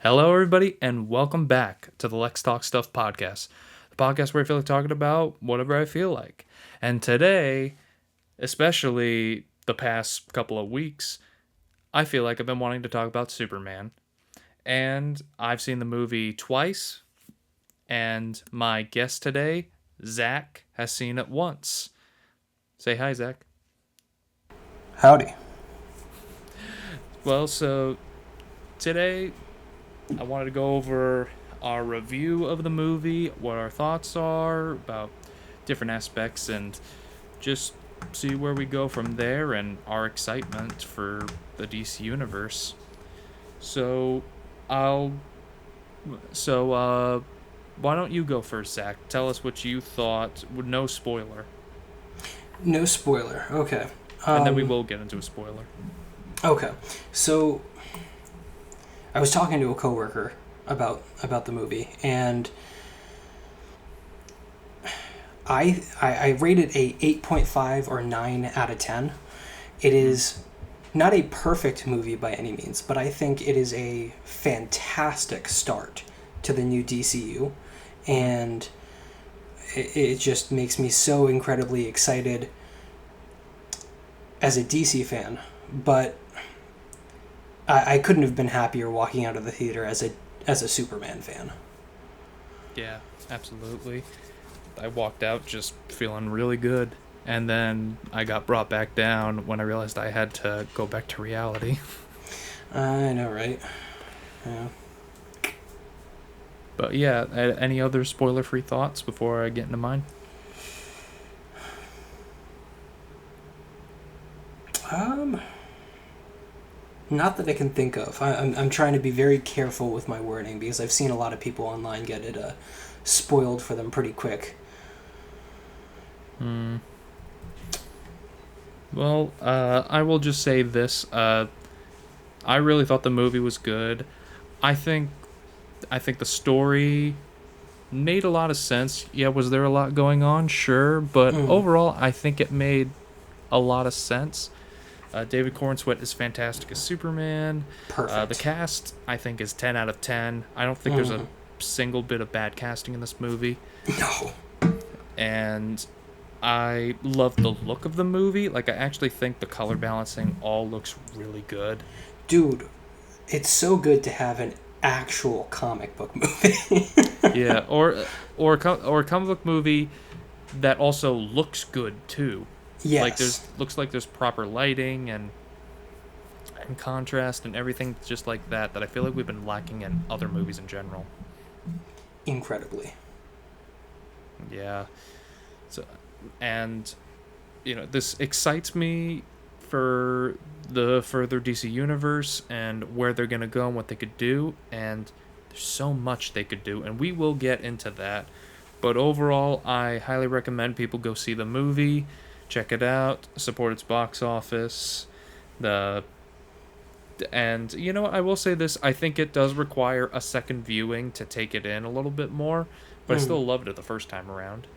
Hello, everybody, and welcome back to the Lex Talks Stuff podcast, the podcast where I feel like talking about whatever I feel like. And today, especially the past couple of weeks, I feel like I've been wanting to talk about Superman. And I've seen the movie twice, and my guest today, Zach, has seen it once. Say hi, Zach. Howdy. Well, so today I wanted to go over our review of the movie, what our thoughts are about different aspects, and just see where we go from there and our excitement for the DC universe. So, I'll. Why don't you go first, Zach? Tell us what you thought, with no spoiler, No spoiler. Okay. and then we will get into a spoiler. Okay. So I was talking to a coworker about the movie, and I rated a 8.5 or 9 out of 10. It is not a perfect movie by any means, but I think it is a fantastic start to the new DCU, and it just makes me so incredibly excited as a DC fan. But I couldn't have been happier walking out of the theater as a Superman fan. Yeah, absolutely. I walked out just feeling really good. And then I got brought back down when I realized I had to go back to reality. I know, right? Yeah. But yeah, any other spoiler-free thoughts before I get into mine? Not that I can think of. I'm trying to be very careful with my wording because I've seen a lot of people online get it spoiled for them pretty quick. Well, I will just say this. I really thought the movie was good. I think the story made a lot of sense. Yeah, was there a lot going on? Sure, but overall, I think it made a lot of sense. David Cornsweet is fantastic as Superman. Perfect. The cast, I think, is 10 out of 10. I don't think there's a single bit of bad casting in this movie. No. And I love the look of the movie. Like, I actually think the color balancing all looks really good. Dude, it's so good to have an actual comic book movie. Yeah, or a comic book movie that also looks good too. Yes. Like looks like there's proper lighting and contrast and everything just like that I feel like we've been lacking in other movies in general. Incredibly. Yeah. So, and this excites me for the further DC universe and where they're going to go and what they could do, and there's so much they could do, and we will get into that. But overall, I highly recommend people go see the movie. Check it out, support its box office. And you know what, I will say this, I think it does require a second viewing to take it in a little bit more, but I still loved it the first time around.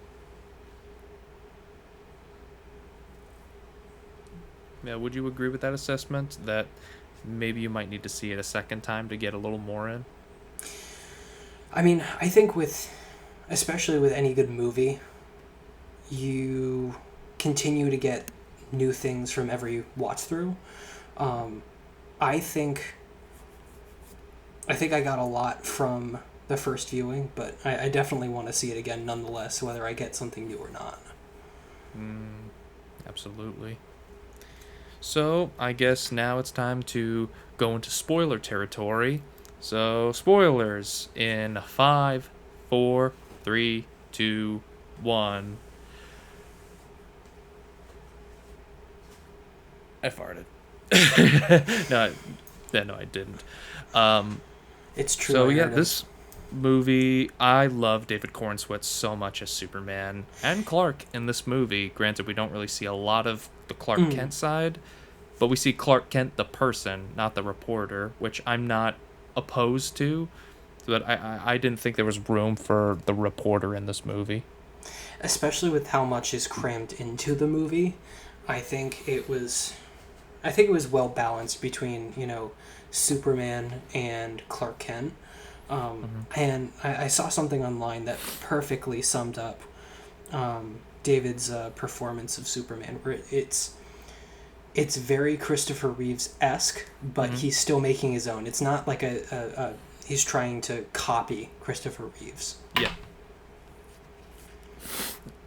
Yeah, would you agree with that assessment, that maybe you might need to see it a second time to get a little more in? I mean, I think especially with any good movie, you continue to get new things from every watch through. I think I got a lot from the first viewing, but I definitely want to see it again nonetheless, whether I get something new or not. Absolutely. So, I guess now it's time to go into spoiler territory. So, spoilers in 5, 4, 3, 2, 1. I farted. No, I didn't. It's true. So yeah, this movie, I love David Cornsweet so much as Superman and Clark in this movie. Granted, we don't really see a lot of the Clark Kent side, but we see Clark Kent the person, not the reporter, which I'm not opposed to. But I didn't think there was room for the reporter in this movie. Especially with how much is crammed into the movie, I think it was well balanced between, Superman and Clark Kent. And I saw something online that perfectly summed up David's performance of Superman, where it's very Christopher Reeves-esque, but he's still making his own. It's not like he's trying to copy Christopher Reeves. Yeah.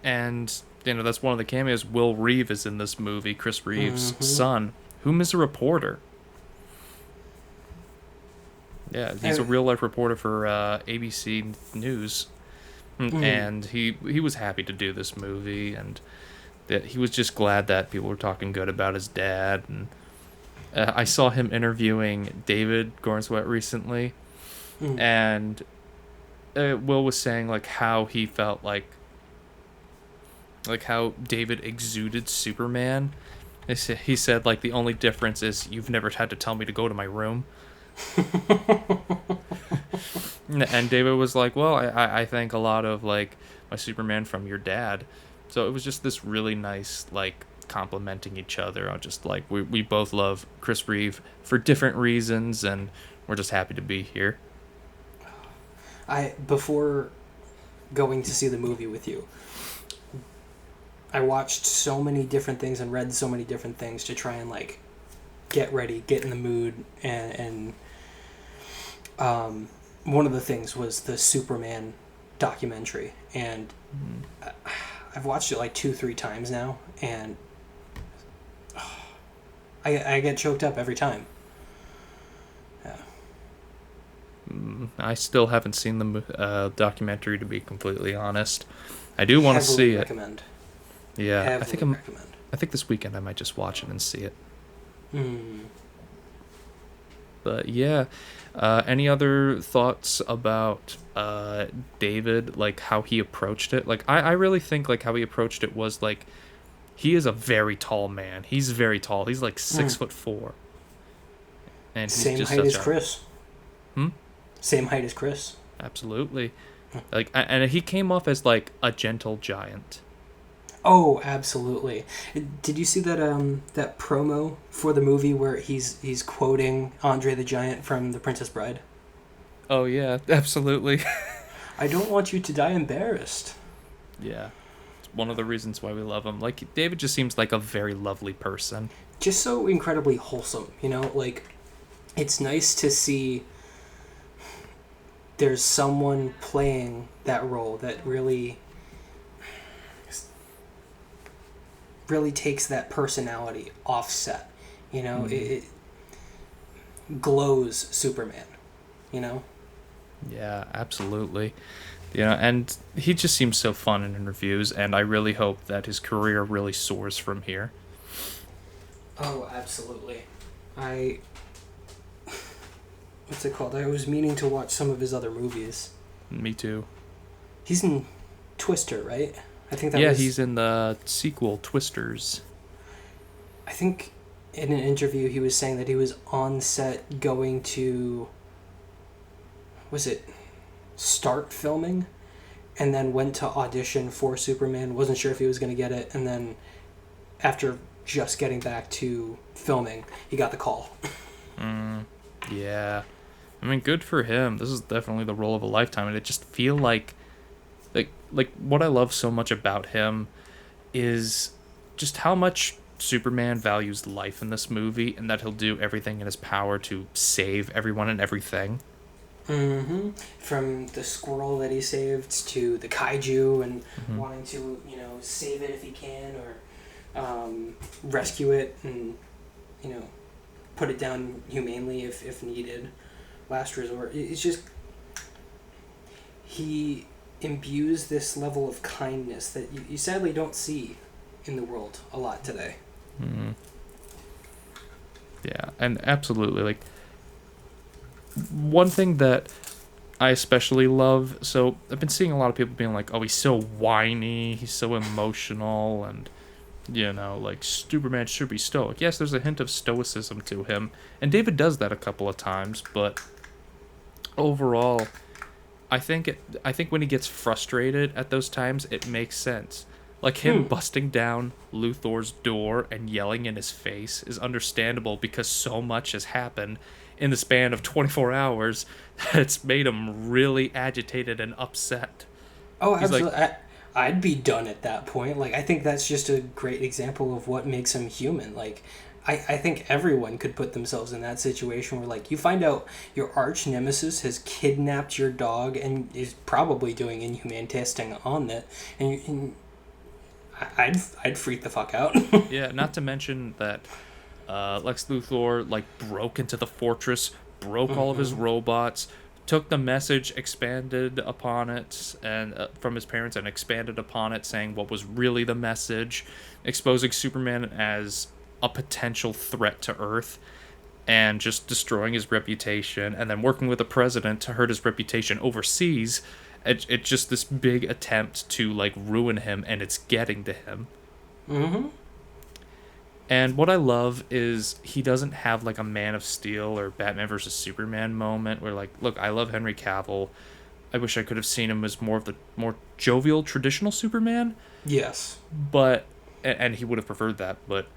And, that's one of the cameos. Will Reeve is in this movie, Chris Reeves' son, whom is a reporter. Yeah, he's a real-life reporter for ABC News. And he was happy to do this movie, and that he was just glad that people were talking good about his dad. And I saw him interviewing David Gornswet recently, and Will was saying like how he felt like how David exuded Superman. He said like the only difference is you've never had to tell me to go to my room. And David was like, well, I think a lot of like my Superman from your dad. So it was just this really nice like complimenting each other on just like we both love Chris Reeve for different reasons, and we're just happy to be here. Before going to see the movie with you, I watched so many different things and read so many different things to try and like get ready, get in the mood, and one of the things was the Superman documentary, and I've watched it like 2-3 times now, and I get choked up every time. Yeah. I still haven't seen the documentary, to be completely honest. I do want to see recommend. It. Yeah, Heavily recommend. I think this weekend I might just watch it and see it. But yeah, any other thoughts about David, like how he approached it? Like I really think like how he approached it was like he is a very tall man. He's very tall. He's like 6'4", and he's same just height as Chris. Same height as Chris. Absolutely. Like, and he came off as like a gentle giant. Oh, absolutely. Did you see that that promo for the movie where he's quoting Andre the Giant from The Princess Bride? Oh yeah, absolutely. I don't want you to die embarrassed. Yeah. It's one of the reasons why we love him. Like David just seems like a very lovely person. Just so incredibly wholesome, like it's nice to see there's someone playing that role that really takes that personality offset. It glows Superman. Yeah, absolutely. And he just seems so fun in interviews, and I really hope that his career really soars from here. Oh, absolutely. What's it called? I was meaning to watch some of his other movies. Me too. He's in Twister, right? I think that Yeah, he's in the sequel, Twisters. I think in an interview he was saying that he was on set going to... Was it start filming? And then went to audition for Superman. Wasn't sure if he was going to get it. And then after just getting back to filming, he got the call. Yeah. I mean, good for him. This is definitely the role of a lifetime. And it just feel like what I love so much about him is just how much Superman values life in this movie, and that he'll do everything in his power to save everyone and everything. From the squirrel that he saved to the kaiju and wanting to, save it if he can, or rescue it and, put it down humanely if needed. Last resort. It's just... He imbues this level of kindness that you sadly don't see in the world a lot today. Yeah, and absolutely, like, one thing that I especially love, so I've been seeing a lot of people being like, oh, he's so whiny, he's so emotional, and, like, Superman should be stoic. Yes, there's a hint of stoicism to him, and David does that a couple of times, but overall... I think when he gets frustrated at those times, it makes sense. Like, him busting down Luthor's door and yelling in his face is understandable because so much has happened in the span of 24 hours that it's made him really agitated and upset. Oh, He's like, absolutely. I'd be done at that point. Like, I think that's just a great example of what makes him human. Like, I think everyone could put themselves in that situation where, like, you find out your arch nemesis has kidnapped your dog and is probably doing inhumane testing on it, and I'd freak the fuck out. yeah, not to mention that Lex Luthor, like, broke into the fortress, broke all of his robots, took the message, expanded upon it, and from his parents, and expanded upon it, saying what was really the message, exposing Superman as a potential threat to Earth, and just destroying his reputation, and then working with the president to hurt his reputation overseas. It's just this big attempt to, like, ruin him, and it's getting to him. Mm-hmm. And what I love is he doesn't have, like, a Man of Steel or Batman versus Superman moment where, like, look, I love Henry Cavill. I wish I could have seen him as more of the more jovial, traditional Superman. Yes. But, and he would have preferred that. But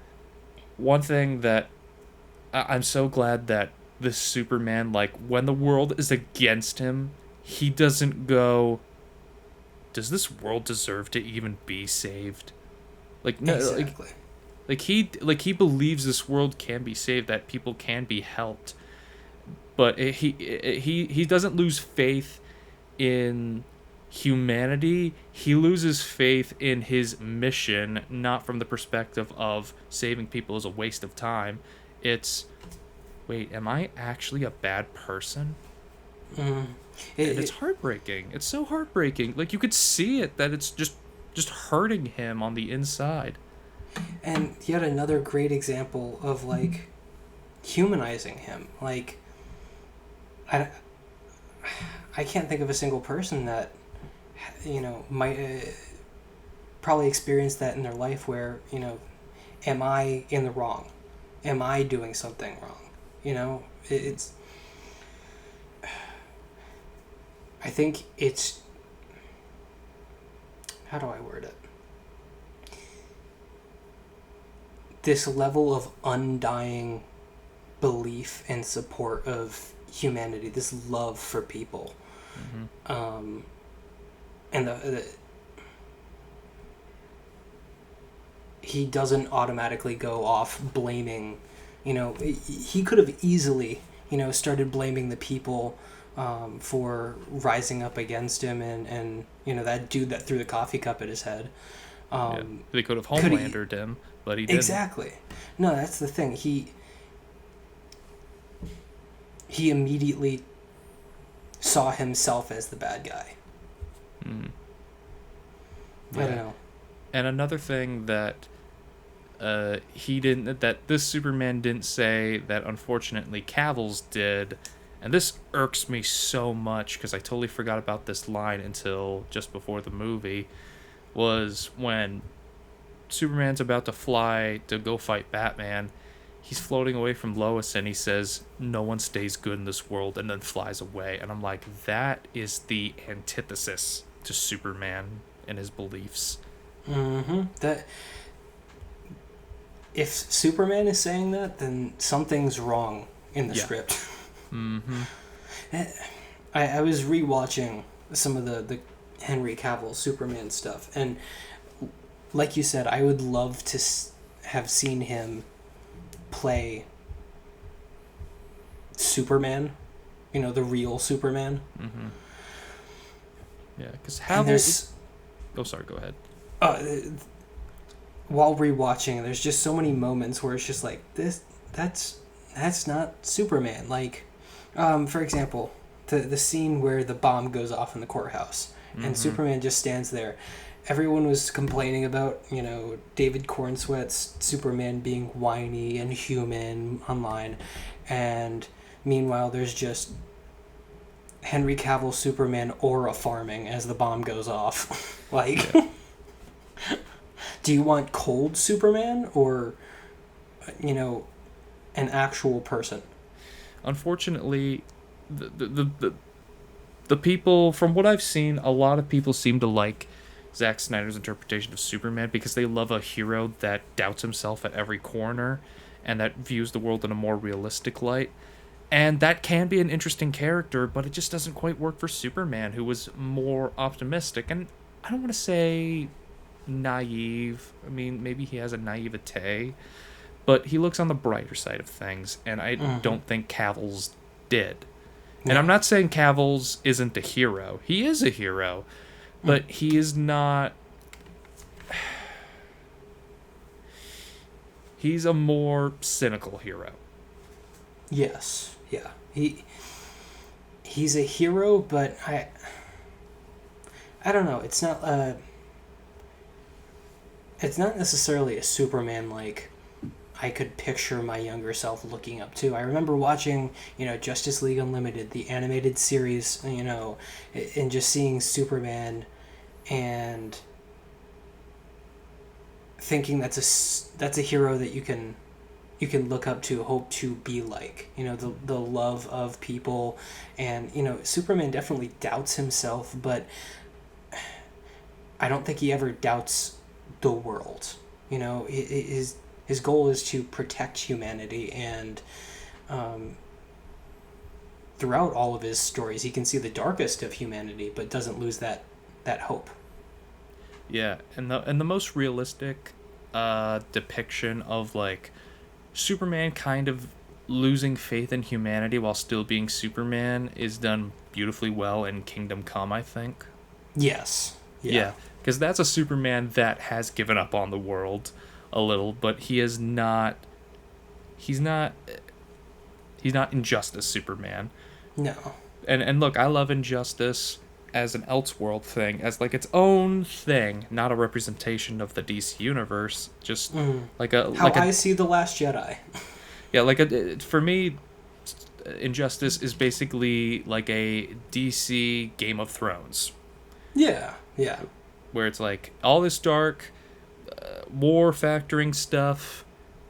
one thing that I'm so glad that this Superman, like, when the world is against him, he doesn't go, does this world deserve to even be saved? Like, no, Exactly. like he believes this world can be saved, that people can be helped, but he doesn't lose faith in humanity. He loses faith in his mission, not from the perspective of saving people is a waste of time. It's, wait, am I actually a bad person? Mm. And it's heartbreaking. It's so heartbreaking. Like, you could see it, that it's just hurting him on the inside. And yet another great example of, like, humanizing him. Like, I can't think of a single person that, might probably experience that in their life where, am I in the wrong? Am I doing something wrong? It's... I think it's... How do I word it? This level of undying belief and support of humanity, this love for people. Mm-hmm. And he doesn't automatically go off blaming, he could have easily, started blaming the people for rising up against him and that dude that threw the coffee cup at his head. They could have Homelandered him, but he didn't. Exactly. No, that's the thing. He immediately saw himself as the bad guy. Mm. I don't know. And another thing that that this Superman didn't say, that unfortunately Cavill's did, and this irks me so much because I totally forgot about this line until just before the movie, was when Superman's about to fly to go fight Batman. He's floating away from Lois and he says, "No one stays good in this world," and then flies away. And I'm like, that is the antithesis to Superman and his beliefs. Mm-hmm. That if Superman is saying that, then something's wrong in the script. Mm-hmm. I was rewatching some of the Henry Cavill Superman stuff, and like you said, I would love to have seen him play Superman, the real Superman. Mm-hmm. Yeah, because Cavill... Oh, sorry, go ahead. While rewatching, there's just so many moments where it's just like, that's not Superman. Like, for example, the scene where the bomb goes off in the courthouse, and Superman just stands there. Everyone was complaining about, David Cornsweat's Superman being whiny and human online, and meanwhile there's just Henry Cavill Superman aura farming as the bomb goes off. Like, yeah. Do you want cold Superman or, an actual person? Unfortunately, the people, from what I've seen, a lot of people seem to like Zack Snyder's interpretation of Superman because they love a hero that doubts himself at every corner and that views the world in a more realistic light. And that can be an interesting character, but it just doesn't quite work for Superman, who was more optimistic. And I don't want to say naive. I mean, maybe he has a naivete, but he looks on the brighter side of things, and I don't think Cavill's did. And Yeah. I'm not saying Cavill's isn't a hero. He is a hero, but he is not. He's a more cynical hero. Yes. Yeah. He's a hero, but I don't know. It's not necessarily a Superman like I could picture my younger self looking up to. I remember watching, Justice League Unlimited, the animated series, and just seeing Superman and thinking that's a hero that you can look up to, hope to be like, the love of people. And Superman definitely doubts himself, but I don't think he ever doubts the world. His goal is to protect humanity, and throughout all of his stories he can see the darkest of humanity but doesn't lose that hope. Yeah, and the most realistic depiction of like Superman kind of losing faith in humanity while still being Superman is done beautifully well in Kingdom Come, I think. Yes. Yeah, because that's a Superman that has given up on the world a little, but he is not. He's not Injustice Superman. No. And look, I love Injustice as an Elseworld thing, as like its own thing, not a representation of the DC universe. Just like a how I see The Last Jedi. Yeah, for me, Injustice is basically like a DC Game of Thrones. Yeah. Where it's like all this dark, war factoring stuff,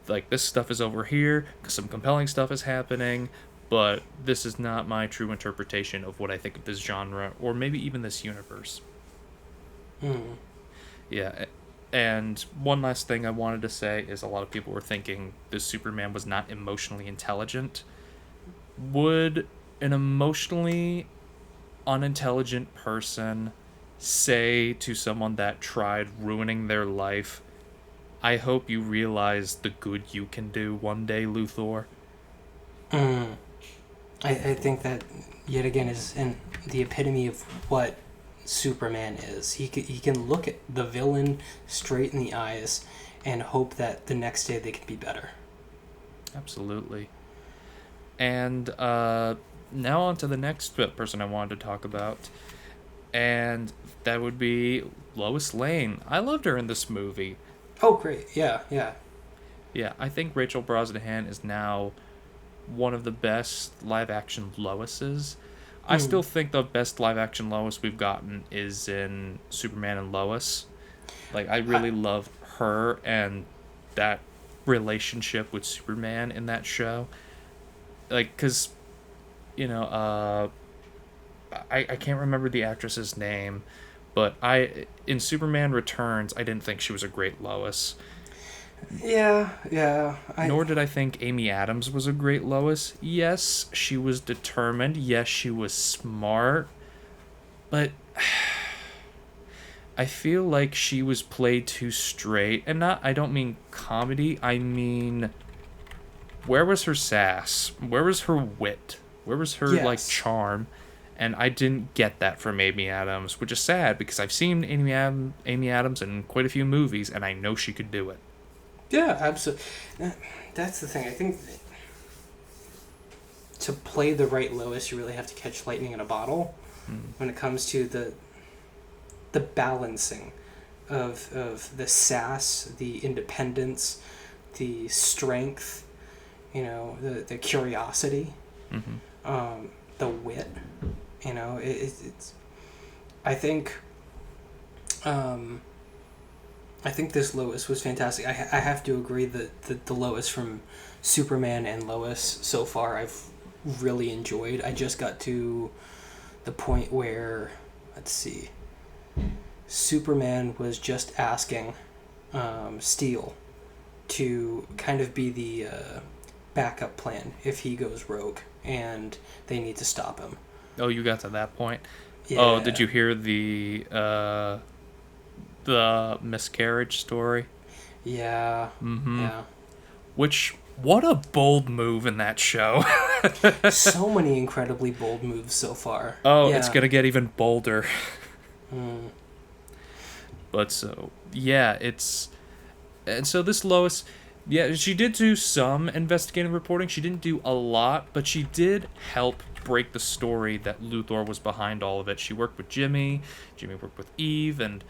like this stuff is over here, some compelling stuff is happening, but this is not my true interpretation of what I think of this genre, or maybe even this universe. Yeah, and one last thing I wanted to say is a lot of people were thinking this Superman was not emotionally intelligent. Would an emotionally unintelligent person say to someone that tried ruining their life, I hope you realize the good you can do one day, Luthor? I think that yet again is in the epitome of what Superman is. He can look at the villain straight in the eyes and hope that the next day they can be better. Absolutely. And now on to the next person I wanted to talk about, and that would be Lois Lane. I loved her in this movie. Oh, great. Yeah. Yeah, I think Rachel Brosnahan is now one of the best live-action Loises. I still think the best live-action Lois we've gotten is in Superman and Lois. Like, I really love her and that relationship with Superman in that show. Like, because, I can't remember the actress's name, but in Superman Returns, I didn't think she was a great Lois. Yeah. Nor did I think Amy Adams was a great Lois. Yes, she was determined. Yes, she was smart. But I feel like she was played too straight. And I don't mean comedy. I mean, where was her sass? Where was her wit? Where was her, charm? And I didn't get that from Amy Adams, which is sad because I've seen Amy Adams in quite a few movies, and I know she could do it. Yeah, absolutely. That's the thing. I think to play the right Lois, you really have to catch lightning in a bottle when it comes to the balancing of the sass, the independence, the strength, the curiosity, the wit. It's. I think this Lois was fantastic. I have to agree that the Lois from Superman and Lois so far I've really enjoyed. I just got to the point where, let's see, Superman was just asking Steel to kind of be the backup plan if he goes rogue and they need to stop him. Oh, you got to that point. Yeah. Oh, did you hear the miscarriage story? Yeah. Mm-hmm. Yeah. Which, what a bold move in that show. So many incredibly bold moves so far. Oh, yeah. It's gonna get even bolder. Mm. But so, yeah, it's... And so this Lois... Yeah, she did do some investigative reporting. She didn't do a lot, but she did help break the story that Luthor was behind all of it. She worked with Jimmy. Jimmy worked with Eve, and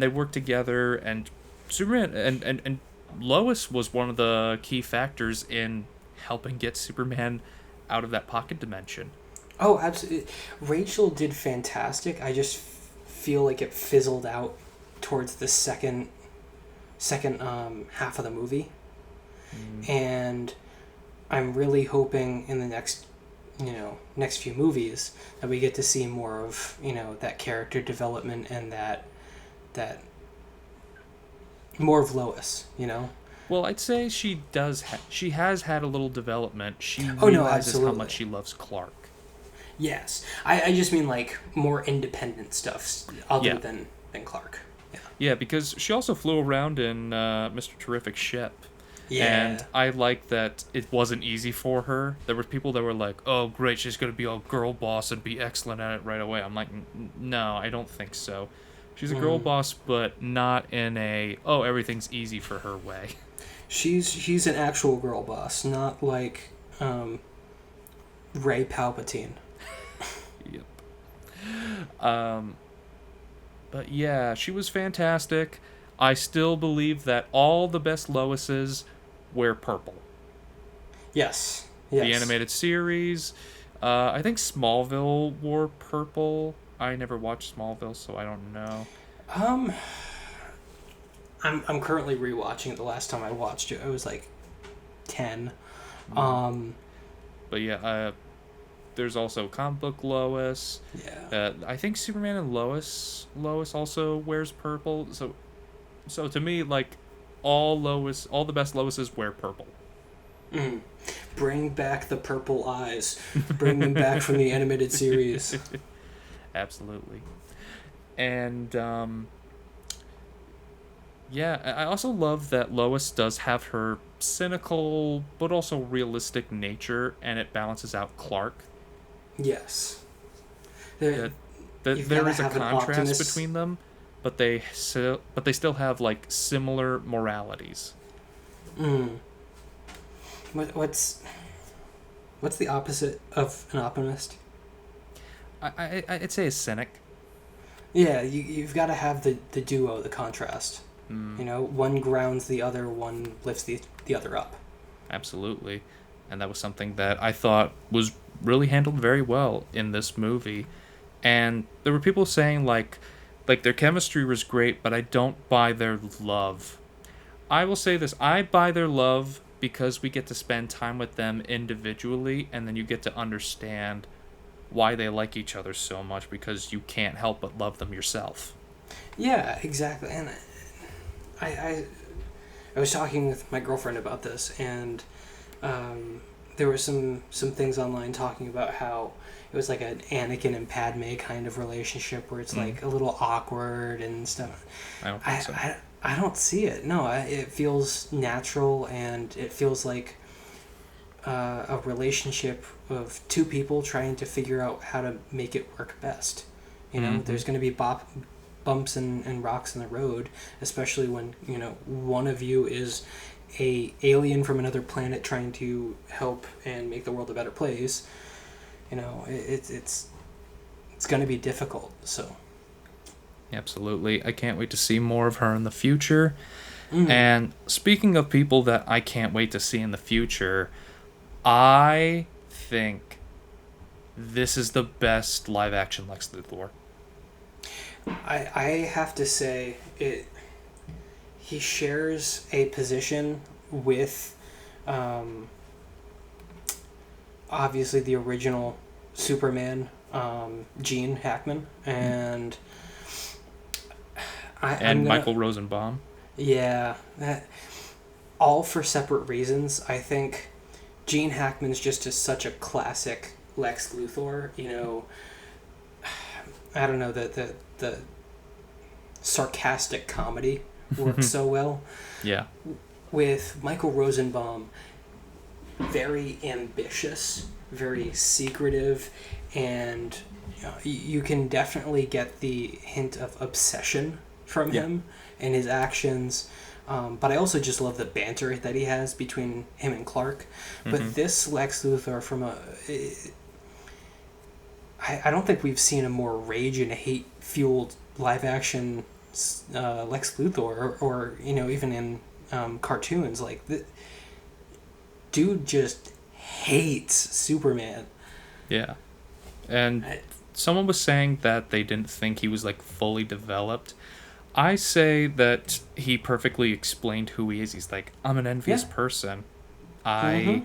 they worked together. And Superman and Lois was one of the key factors in helping get Superman out of that pocket dimension. Oh, absolutely. Rachel did fantastic. I just feel like it fizzled out towards the second half of the movie. And I'm really hoping in the next few movies that we get to see more of that character development and that more of Lois. Well, I'd say she does. She has had a little development. She realizes how much she loves Clark. Yes, I just mean like more independent stuff other than Clark. Yeah, because she also flew around in Mr. Terrific's ship. Yeah. And I like that it wasn't easy for her. There were people that were like, oh, great, she's going to be a girl boss and be excellent at it right away. I'm like, no, I don't think so. She's a girl boss, but not in a, oh, everything's easy for her way. She's an actual girl boss, not like Rey Palpatine. Yep. But yeah, she was fantastic. I still believe that all the best Loises wear purple. Yes. The animated series. I think Smallville wore purple. I never watched Smallville, so I don't know. I'm currently rewatching it. The last time I watched it, I was like 10. But yeah, there's also comic book Lois. Yeah. I think Superman and Lois also wears purple. So to me, like, all the best Loises wear purple. Bring back the purple eyes. Bring them back from the animated series. Absolutely. And yeah, I also love that Lois does have her cynical but also realistic nature, and it balances out Clark. Yes. There is a contrast between them, but they still have like similar moralities. What's the opposite of an optimist? I'd say a cynic. Yeah, you've got to have the duo, the contrast. One grounds the other, one lifts the other up. Absolutely. And that was something that I thought was really handled very well in this movie. And there were people saying like their chemistry was great, but I don't buy their love. I will say this, I buy their love because we get to spend time with them individually, and then you get to understand why they like each other so much, because you can't help but love them yourself. Yeah, exactly. And I was talking with my girlfriend about this, and there were some things online talking about how it was like an Anakin and Padme kind of relationship where it's like a little awkward and stuff. I don't think so. I don't see it. No, it feels natural, and it feels like a relationship of two people trying to figure out how to make it work best. There's going to be bumps and rocks in the road, especially when one of you is a alien from another planet trying to help and make the world a better place. It's going to be difficult. So absolutely, I can't wait to see more of her in the future. And speaking of people that I can't wait to see in the future, I think this is the best live action Lex Luthor. I have to say he shares a position with obviously the original Superman, Gene Hackman, and and Michael Rosenbaum. Yeah, all for separate reasons. I think Gene Hackman's just such a classic Lex Luthor. I don't know, the sarcastic comedy works so well. Yeah. With Michael Rosenbaum, very ambitious, very secretive, and you can definitely get the hint of obsession from him and his actions. But I also just love the banter that he has between him and Clark. But this Lex Luthor I don't think we've seen a more rage and hate fueled live action Lex Luthor, or even in cartoons. Like, the dude just hates Superman. Yeah. And someone was saying that they didn't think he was like fully developed. I say that he perfectly explained who he is. He's like, I'm an envious person. I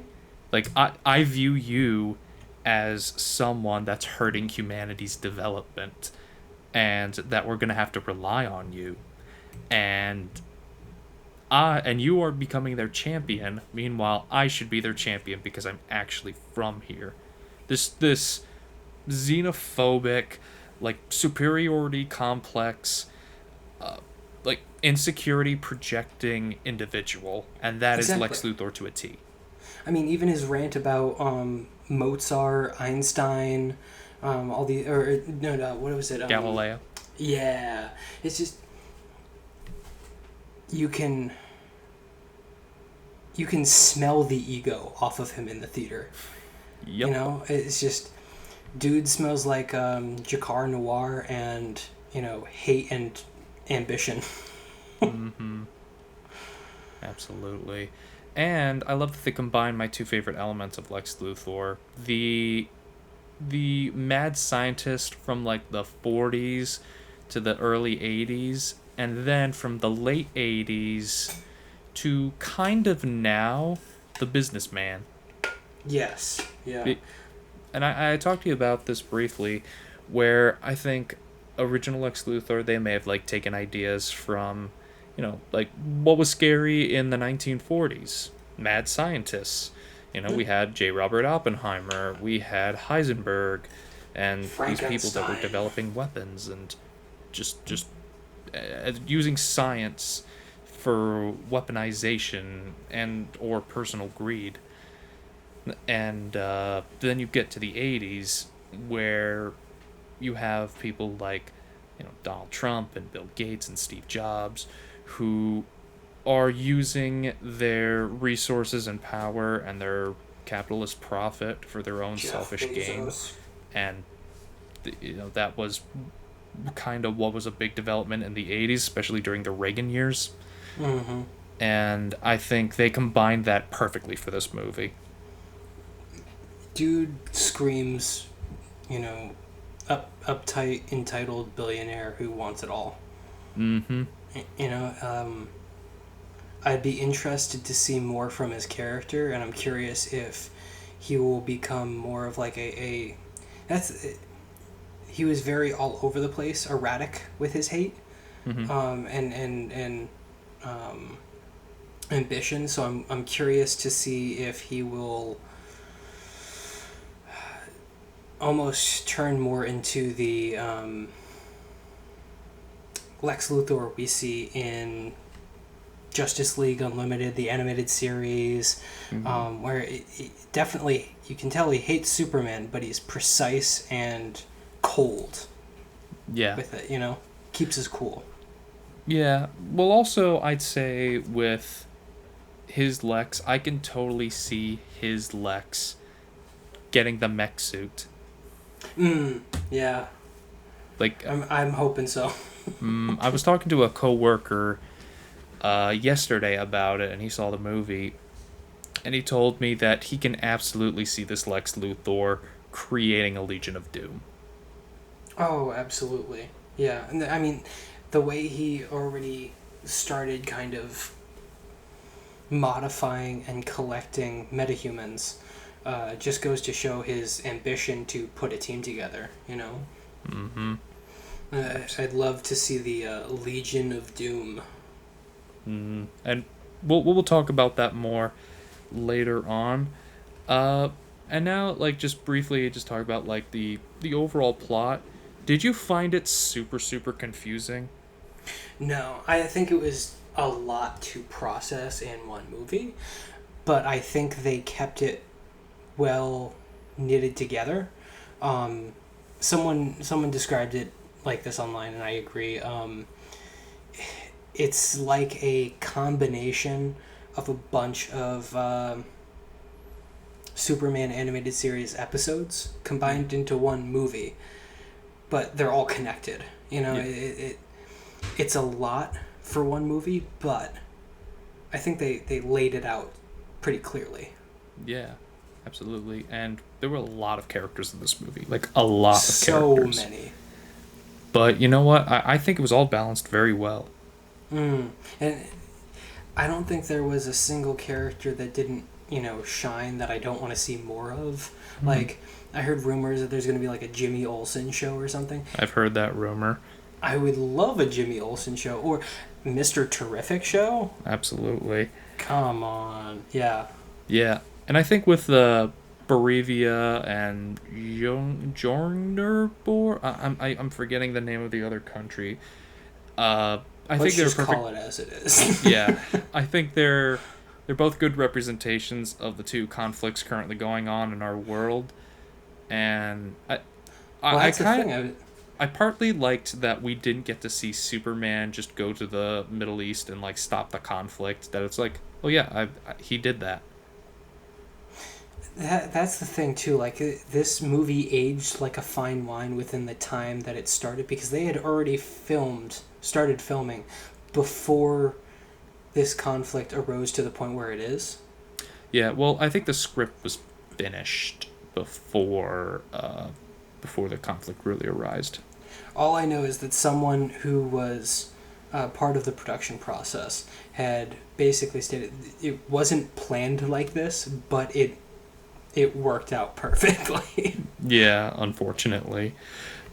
view you as someone that's hurting humanity's development, and that we're gonna have to rely on you. And you are becoming their champion. Meanwhile, I should be their champion because I'm actually from here. This xenophobic, like, superiority complex, like, insecurity projecting individual, and that is Lex Luthor to a T. I mean, even his rant about Mozart, Einstein, all the what was it? Galileo. Yeah, it's just you can smell the ego off of him in the theater. Yep. It's just, dude smells like Jakar Noir and hate and ambition. Absolutely. And I love that they combine my two favorite elements of Lex Luthor. The mad scientist from like the 40s to the early 80s, and then from the late 80s to kind of now, the businessman. Yes. Yeah. And I talked to you about this briefly, where I think original Lex Luthor, they may have like taken ideas from, like what was scary in the 1940s, mad scientists. We had J. Robert Oppenheimer, we had Heisenberg, and these people that were developing weapons and just using science for weaponization and or personal greed. And then you get to the 80s, where you have people like Donald Trump and Bill Gates and Steve Jobs, who are using their resources and power and their capitalist profit for their own selfish gain. And that was kind of what was a big development in the 80s, especially during the Reagan years. And I think they combined that perfectly for this movie. Dude screams, uptight, entitled billionaire who wants it all. I'd be interested to see more from his character, and I'm curious if he will become more of like he was very all over the place, erratic with his hate, and ambition. So I'm curious to see if he will almost turn more into the Lex Luthor we see in Justice League Unlimited, the animated series, where it definitely, you can tell he hates Superman, but he's precise and cold. Yeah. With it, keeps his cool. Yeah. Well, also, I'd say with his Lex, I can totally see his Lex getting the mech suit. Yeah. Like, I'm hoping so. I was talking to a coworker yesterday about it, and he saw the movie, and he told me that he can absolutely see this Lex Luthor creating a Legion of Doom. Oh, absolutely. Yeah, and I mean, the way he already started kind of modifying and collecting metahumans just goes to show his ambition to put a team together, I'd love to see the Legion of Doom. And we'll talk about that more later on. Uh, and now, like, just briefly, just talk about like the overall plot. Did you find it super confusing? No, I think it was a lot to process in one movie, but I think they kept it well knitted together. Um, someone described it like this online, and I agree. It's like a combination of a bunch of Superman animated series episodes combined into one movie, but they're all connected. You know, Yeah, it's a lot for one movie, but I think they laid it out pretty clearly. yeah, absolutely. And there were a lot of characters in this movie, like a lot of So characters. many. But you know what? I think it was all balanced very well. And I don't think there was a single character that didn't, shine that I don't want to see more of. Like, I heard rumors that there's going to be like a Jimmy Olsen show or something. I've heard that rumor. I would love a Jimmy Olsen show or Mr. Terrific show. Absolutely. Come on. Yeah. Yeah, and I think with the Bolivia and Jornderbor, I'm forgetting the name of the other country. Uh, I think Let's they're just perfect. call it as it is. Yeah, I think they're both good representations of the two conflicts currently going on in our world, and Well, I that's the kind thing. I partly liked that we didn't get to see Superman just go to the Middle East and like stop the conflict. That it's like, oh yeah, he did that. That's the thing too. Like this movie aged like a fine wine within the time that it started because they had already started filming before this conflict arose to the point where it is. Yeah, well, I think the script was finished before the conflict really arose. All I know is that someone who was part of the production process had basically stated it wasn't planned like this, but it worked out perfectly. Yeah, unfortunately.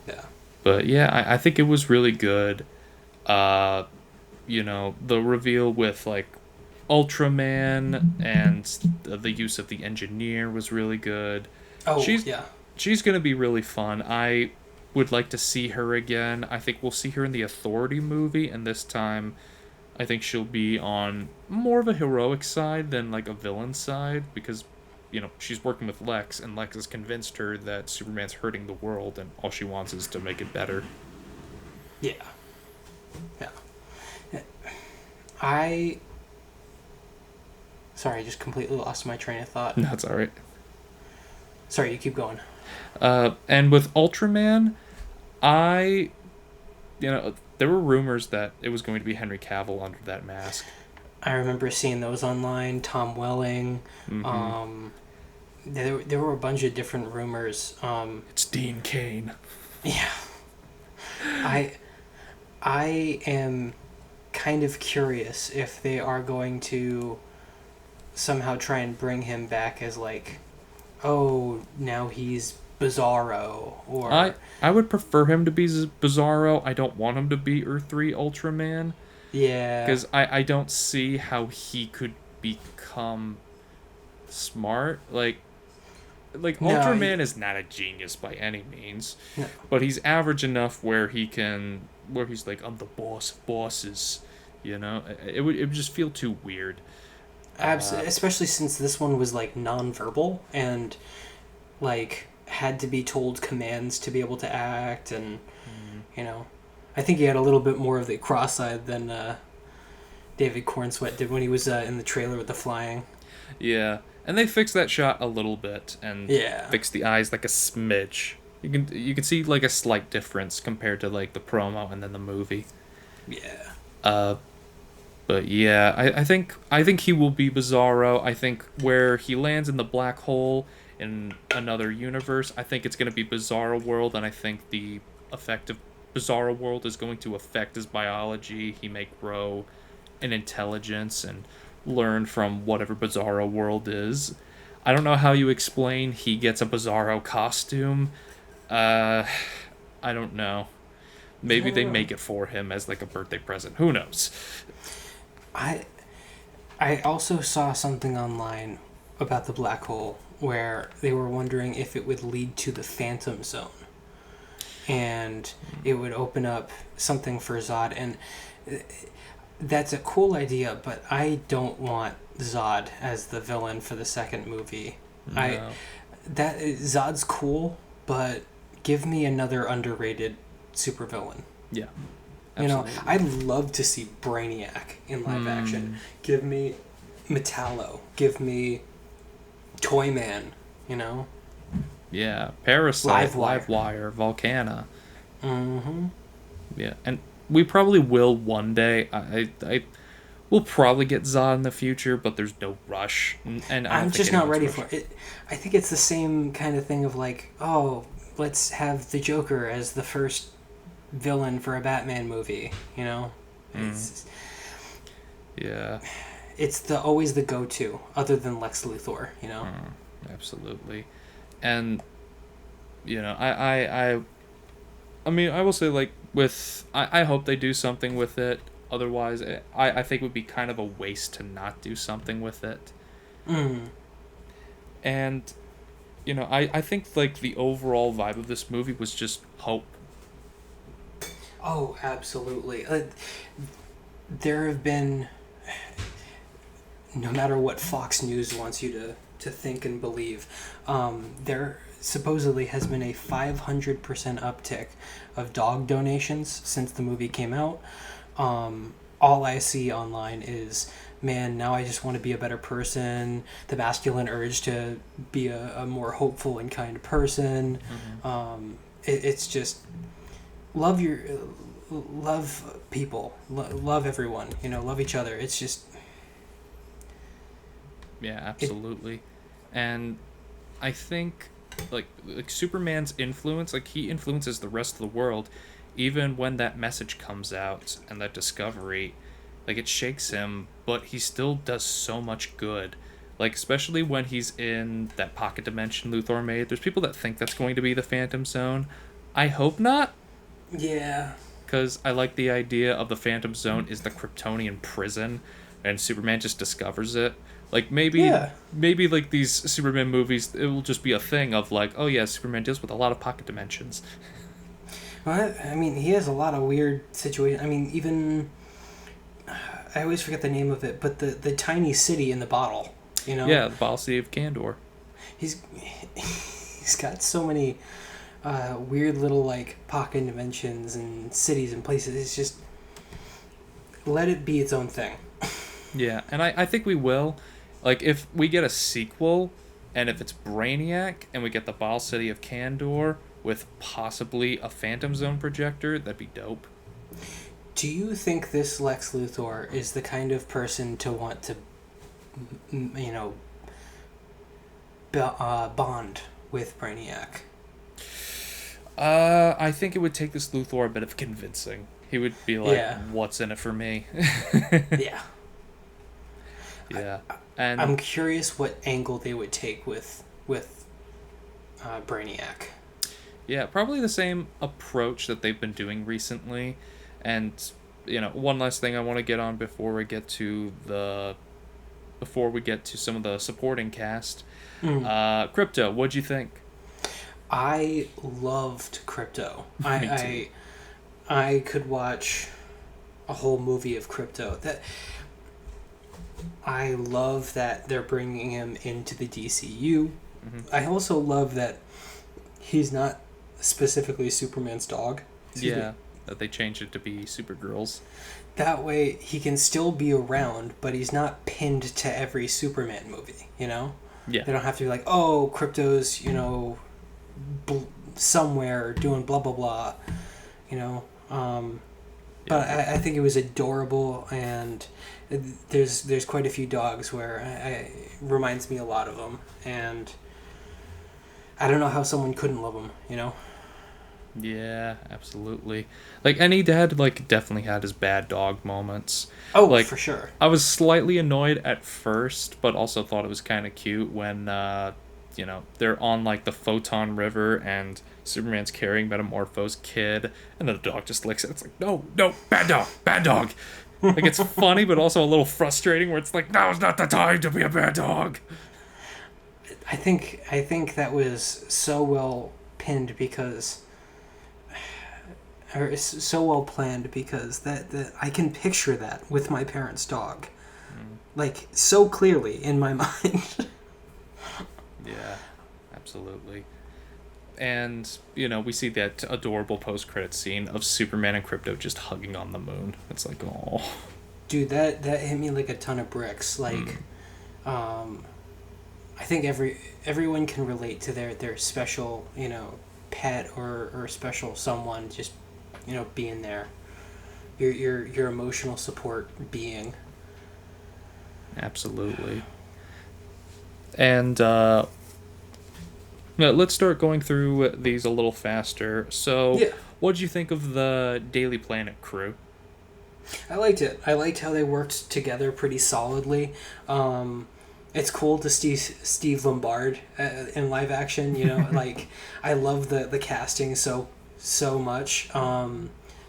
Yeah. But yeah, I think it was really good. Uh, the reveal with like Ultraman and the use of the engineer was really good. Oh She's yeah. she's gonna be really fun. I would like to see her again. I think we'll see her in the Authority movie, and this time I think she'll be on more of a heroic side than like a villain side because she's working with Lex, and Lex has convinced her that Superman's hurting the world, and all she wants is to make it better. Yeah. Yeah. I Sorry, I just completely lost my train of thought. That's all right. Sorry, you keep going. And with Ultraman, I, there were rumors that it was going to be Henry Cavill under that mask. I remember seeing those online. Tom Welling. There were a bunch of different rumors. It's Dean Cain. Yeah. I I am kind of curious if they are going to somehow try and bring him back as like, oh, now he's Bizarro or I would prefer him to be Bizarro. I don't want him to be Earth 3 Ultraman. yeah. Because I don't see how he could become smart. Like No, Ultraman is not a genius by any means, No. but he's average enough where he's like, I'm the boss of bosses. It would just feel too weird. Especially since this one was like nonverbal and like had to be told commands to be able to act, and I think he had a little bit more of the cross-eyed than David Cornsweet did when he was in the trailer with the flying. Yeah, and they fixed that shot a little bit and Yeah. fixed the eyes like a smidge. You can see like a slight difference compared to like the promo and then the movie. Yeah. But yeah, I think he will be Bizarro. I think where he lands in the black hole in another universe, I think it's going to be Bizarro World, and I think the effect of Bizarro World is going to affect his biology. He may grow in intelligence and learn from whatever Bizarro World is. I don't know how you explain he gets a Bizarro costume. I don't know. Maybe I they don't know. make it for him as like a birthday present. Who knows? I I also saw something online about the black hole where they were wondering if it would lead to the Phantom Zone and it would open up something for Zod, and that's a cool idea, but I don't want Zod as the villain for the second movie. I No. that Zod's cool, but give me another underrated supervillain. Yeah. You know, Absolutely. I'd love to see Brainiac in live action. Give me Metallo. Give me Toyman. You know, Yeah. Parasite, Livewire. Livewire, Volcana. Mm-hmm. Yeah. And we probably will one day. We'll probably get Zod in the future, but there's no rush. And I don't I'm think just not anyone's ready rushing. for it. I think it's the same kind of thing of like, oh, let's have the Joker as the first villain for a Batman movie. You know, it's Yeah. it's the always the go-to other than Lex Luthor. You know. Absolutely. And I mean, I will say, like, I hope they do something with it. Otherwise, I think it would be kind of a waste to not do something with it. Mm. And, I think, like, the overall vibe of this movie was just hope. Oh, absolutely. There have been, no matter what Fox News wants you to think and believe, there supposedly has been a 500% uptick of dog donations since the movie came out. All I see online is, man, now I just want to be a better person, the masculine urge to be a more hopeful and kind person. It's just love love people, love everyone, love each other. It's just Yeah, absolutely. And I think, like Superman's influence, like, he influences the rest of the world, even when that message comes out and that discovery, like, it shakes him, but he still does so much good. Like, especially when he's in that pocket dimension Luthor made. There's people that think that's going to be the Phantom Zone. I hope not, yeah. because I like the idea of the Phantom Zone is the Kryptonian prison, and Superman just discovers it. Like, Yeah. maybe like these Superman movies, it will just be a thing of like, oh yeah, Superman deals with a lot of pocket dimensions. Well, I mean, he has a lot of weird situations. I mean, even I always forget the name of it, but the tiny city in the bottle, Yeah, the policy of Candor. he's he's got so many weird little like pocket dimensions and cities and places. It's just let it be its own thing. Yeah, and I think we will. Like, if we get a sequel, and if it's Brainiac, and we get the Ball City of Candor with possibly a Phantom Zone projector, that'd be dope. Do you think this Lex Luthor is the kind of person to want to, bond with Brainiac? I think it would take this Luthor a bit of convincing. He would be like, Yeah. what's in it for me? Yeah. Yeah. And I'm curious what angle they would take with Brainiac. yeah, probably the same approach that they've been doing recently. And, one last thing I want to get on before we get to some of the supporting cast. Crypto, what'd you think? I loved Crypto. Me too. I could watch a whole movie of Crypto. I love that they're bringing him into the DCU. I also love that he's not specifically Superman's dog. Excuse me. Yeah, that they changed it to be Supergirl's. That way he can still be around, but he's not pinned to every Superman movie, Yeah. They don't have to be like, oh, Crypto's, somewhere doing blah, blah, blah, But I think it was adorable, and there's quite a few dogs where it reminds me a lot of them, and I don't know how someone couldn't love them. Yeah, absolutely. Like, any dad, like, definitely had his bad dog moments. Oh, Like, for sure. I was slightly annoyed at first, but also thought it was kind of cute when they're on like the Photon River and Superman's carrying Metamorpho's kid, and then the dog just licks it. It's like, no, no, bad dog, bad dog. Like, it's funny, but also a little frustrating where it's like, now's not the time to be a bad dog. I think that was so well pinned because, or so well planned because that I can picture that with my parents' dog, like so clearly in my mind. Yeah, absolutely. And, we see that adorable post-credit scene of Superman and Krypto just hugging on the moon. It's like, oh. Dude, that hit me like a ton of bricks. Like, I think everyone can relate to their special, pet or special someone just, being there. Your emotional support being. Absolutely. And let's start going through these a little faster. So, Yeah. what did you think of the Daily Planet crew? I liked it. I liked how they worked together pretty solidly. It's cool to see Steve Lombard in live action. Like I love the casting so much.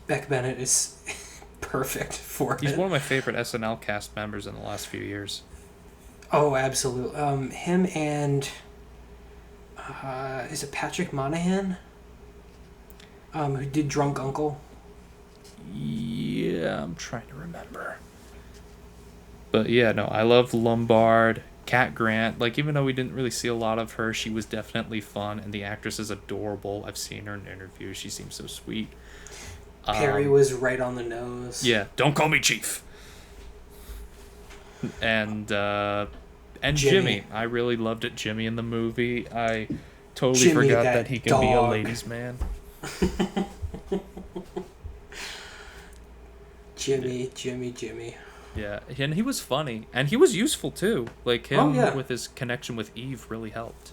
Beck Bennett is perfect for it. He's one of my favorite SNL cast members in the last few years. Oh, absolutely. Him and is it Patrick Monahan? Who did Drunk Uncle? Yeah, I'm trying to remember. But yeah, no, I love Lombard, Cat Grant. Like, even though we didn't really see a lot of her, she was definitely fun, and the actress is adorable. I've seen her in interviews. She seems so sweet. Perry was right on the nose. Yeah, don't call me Chief. And Jimmy. I really loved it. Jimmy in the movie. I totally forgot that he can be a ladies' man. Jimmy. Yeah, and he was funny, and he was useful too. Like him with his connection with Eve really helped.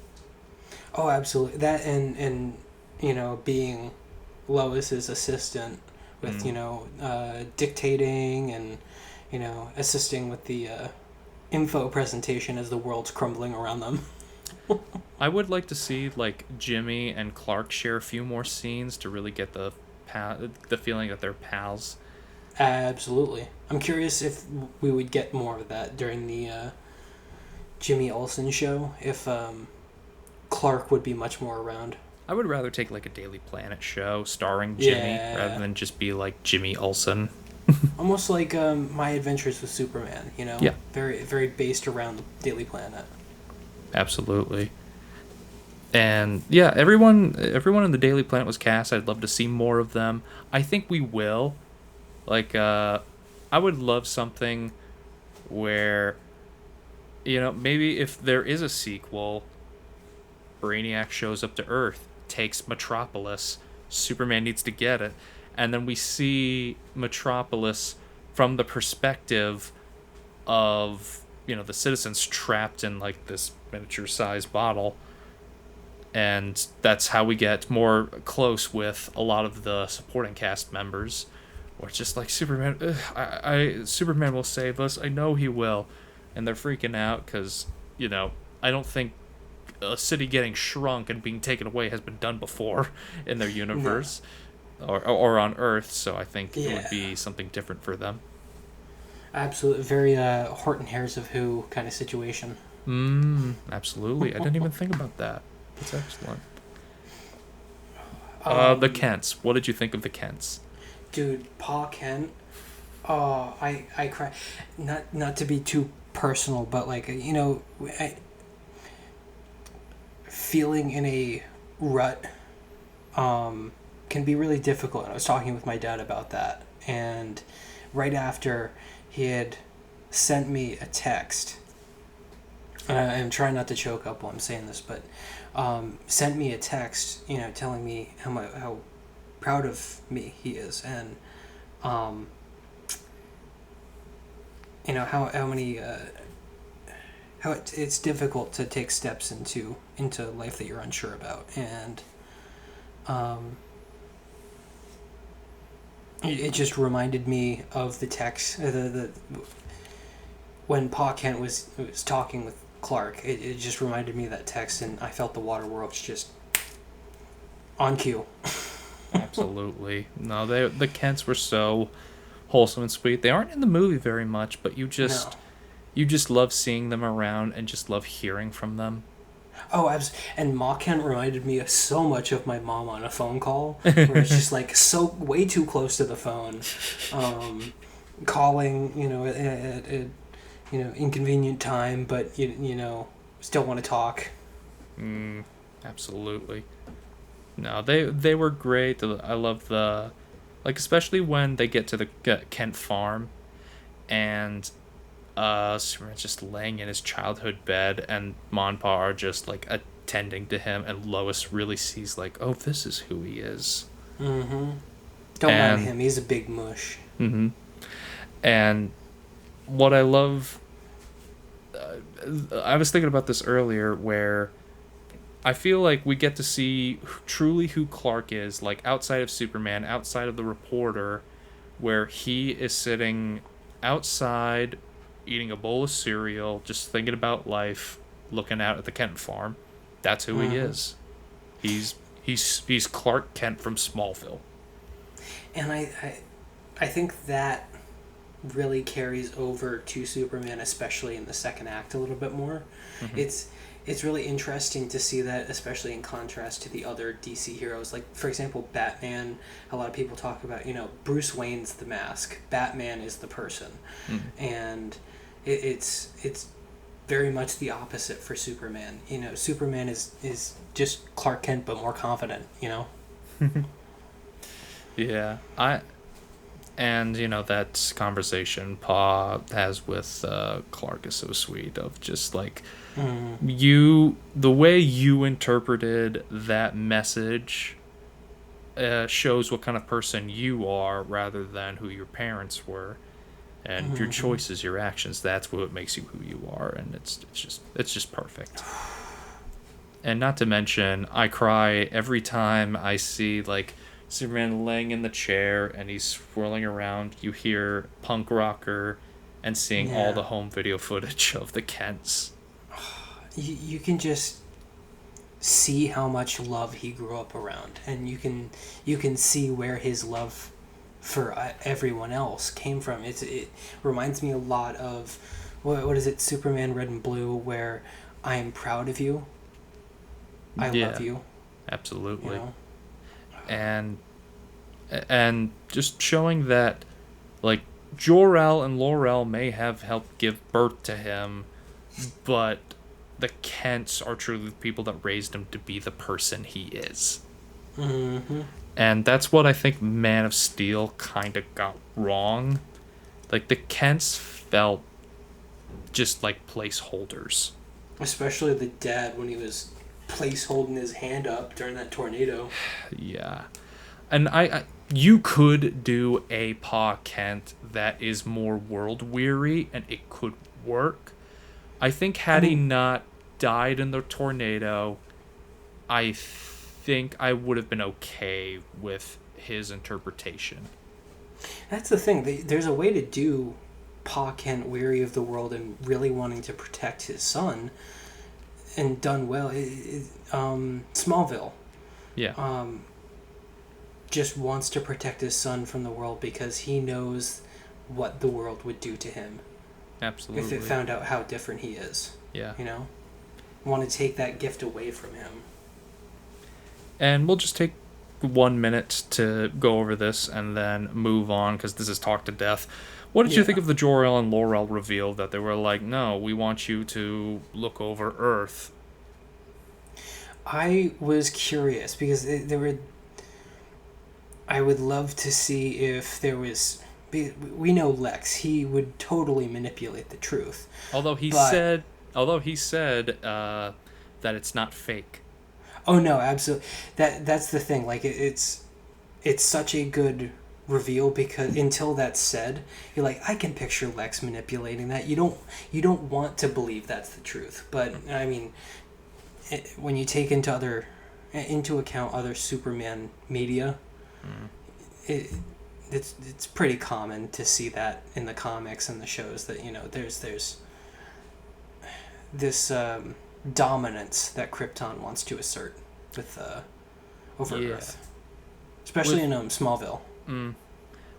Oh, absolutely. That and being Lois's assistant with dictating and assisting with the info presentation as the world's crumbling around them. I would like to see like Jimmy and Clark share a few more scenes to really get the feeling that they're pals. Absolutely. I'm curious if we would get more of that during the Jimmy Olsen show, if Clark would be much more around. I would rather take like a Daily Planet show starring Jimmy rather than just be like Jimmy Olsen. Almost like My Adventures with Superman, Yeah. Very, very based around the Daily Planet. Absolutely. And yeah, everyone in the Daily Planet was cast. I'd love to see more of them. I think we will. Like, I would love something where, maybe if there is a sequel, Brainiac shows up to Earth, takes Metropolis, Superman needs to get it, and then we see Metropolis from the perspective of, the citizens trapped in, like, this miniature-sized bottle, and that's how we get more close with a lot of the supporting cast members. Or it's just like, Superman, Superman will save us. I know he will. And they're freaking out because, I don't think a city getting shrunk and being taken away has been done before in their universe or on Earth. So I think it would be something different for them. Absolutely. Very Horton Hears of Who kind of situation. Absolutely. I didn't even think about that. That's excellent. The Kents. What did you think of the Kents? Dude, Pa Kent. Oh, I cry. Not to be too personal, but like feeling in a rut can be really difficult. And I was talking with my dad about that, and right after he had sent me a text, and I'm trying not to choke up while I'm saying this, but sent me a text, telling me how proud of me he is, and how many how it's difficult to take steps into life that you're unsure about, and it just reminded me of the text the when Pa Kent was talking Clark. It just reminded me of that text, and I felt the Waterworld's just on cue. Absolutely. No, the Kents were so wholesome and sweet. They aren't in the movie very much, but No. you just love seeing them around and just love hearing from them. Oh, and Ma Kent reminded me of so much of my mom on a phone call, where it's just like so way too close to the phone, calling, at inconvenient time, but still want to talk. Absolutely. No, they were great. I love the like especially when they get to the Kent farm and Superman's just laying in his childhood bed and Monpa are just like attending to him and Lois really sees like, oh, this is who he is. Mm-hmm. Don't mind him. He's a big mush. Mm-hmm. And what I love, I was thinking about this earlier, where I feel like we get to see truly who Clark is, like outside of Superman, outside of the reporter, where he is sitting outside eating a bowl of cereal, just thinking about life, looking out at the Kent farm. That's who he is. He's Clark Kent from Smallville. And I think that really carries over to Superman, especially in the second act a little bit more. Mm-hmm. It's really interesting to see that, especially in contrast to the other DC heroes. Like, for example, Batman, a lot of people talk about, Bruce Wayne's the mask. Batman is the person. And it's very much the opposite for Superman. Superman is just Clark Kent, but more confident, Yeah. That conversation Pa has with Clark is so sweet, of just like the way you interpreted that message shows what kind of person you are rather than who your parents were, and your choices, your actions, that's what makes you who you are, and it's just perfect. And not to mention, I cry every time I see like Superman laying in the chair and he's swirling around. You hear punk rocker and seeing all the home video footage of the Kents. You can just see how much love he grew up around, and you can see where his love for everyone else came from. It reminds me a lot of what is it, Superman Red and Blue, where I am proud of you. I love you. Absolutely. And just showing that like Jor-El and Laurel may have helped give birth to him, but the Kents are truly the people that raised him to be the person he is. Mm-hmm. And that's what I think Man of Steel kind of got wrong. Like, the Kents felt just like placeholders. Especially the dad, when he was holding his hand up during that tornado. Yeah. And you could do a Pa Kent that is more world weary, and it could work. I think had he not died in the tornado, I think I would have been okay with his interpretation. That's the thing. There's a way to do Pa Kent weary of the world and really wanting to protect his son, and done well. Smallville. Yeah. Just wants to protect his son from the world because he knows what the world would do to him. Absolutely. If it found out how different he is. Yeah. Want to take that gift away from him. And we'll just take 1 minute to go over this and then move on, because this is talk to death. What did you think of the Jor-El and Laurel reveal that they were like, no, we want you to look over Earth? I was curious because there were... I would love to see if there was... We know Lex. He would totally manipulate the truth. Although he said that it's not fake. Oh no, absolutely. That's the thing. Like it's such a good reveal, because until that's said, you're like, I can picture Lex manipulating that. You don't want to believe that's the truth, but I mean, when you take into account other Superman media, it's pretty common to see that in the comics and the shows that there's this dominance that Krypton wants to assert with over Earth, especially in Smallville.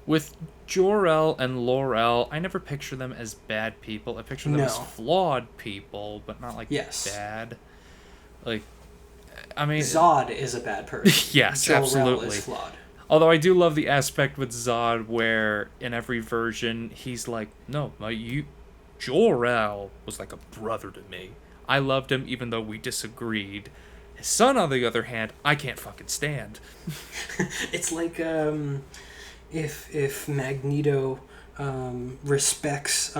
With Jor-El and Lor-El, I never picture them as bad people. I picture them as flawed people, but not like bad. Like, I mean, Zod is a bad person. Yes, Jor-El absolutely. is flawed. Although I do love the aspect with Zod where in every version he's like, no, Jor-El was like a brother to me. I loved him even though we disagreed. His son, on the other hand, I can't fucking stand. It's like if Magneto respects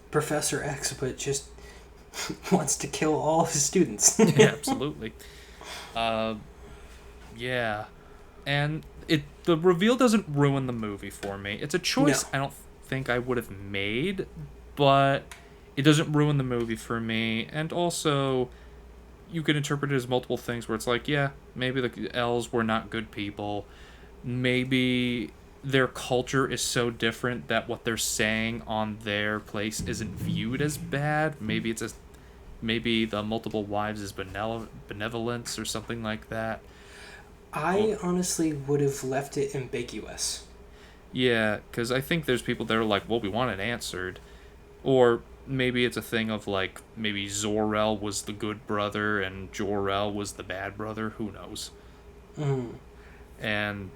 Professor X, but just wants to kill all of his students. Yeah, absolutely. Yeah. And the reveal doesn't ruin the movie for me. It's a choice I don't think I would have made, but it doesn't ruin the movie for me. And also, you can interpret it as multiple things where it's like, yeah, maybe the L's were not good people. Maybe their culture is so different that what they're saying on their place isn't viewed as bad. Maybe maybe the multiple wives is benevolence or something like that. I honestly would have left it ambiguous. Yeah, because I think there's people that are like, well, we want it answered. Or maybe it's a thing of like, maybe Zor-El was the good brother and Jor-El was the bad brother. Who knows? And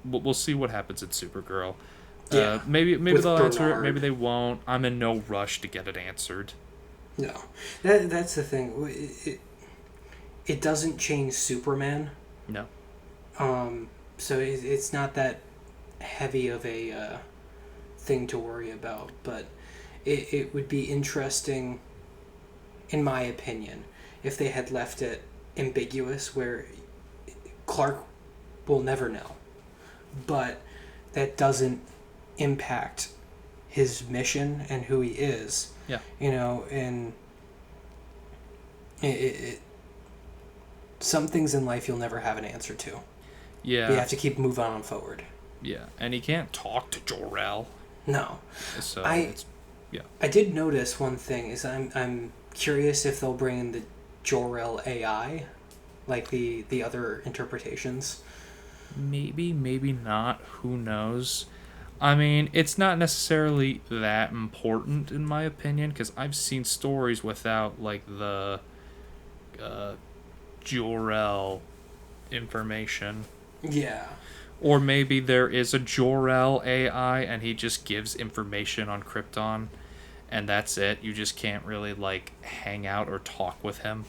we'll see what happens in Supergirl. Yeah, maybe they'll answer it, maybe they won't. I'm in no rush to get it answered. No. That's the thing. It doesn't change Superman. No. So it's not that heavy of a thing to worry about, but it would be interesting, in my opinion, if they had left it ambiguous where Clark will never know. But that doesn't impact his mission and who he is. Yeah. You know, and some things in life you'll never have an answer to. Yeah. You have to keep moving on forward. Yeah, and he can't talk to Jor-El. No. So I did notice one thing is I'm curious if they'll bring in the Jor-El AI, like the other interpretations. Maybe not. Who knows? I mean, it's not necessarily that important in my opinion, because I've seen stories without like the Jor-El information. Yeah. Or maybe there is a Jor-El AI and he just gives information on Krypton and that's it. You just can't really like hang out or talk with him.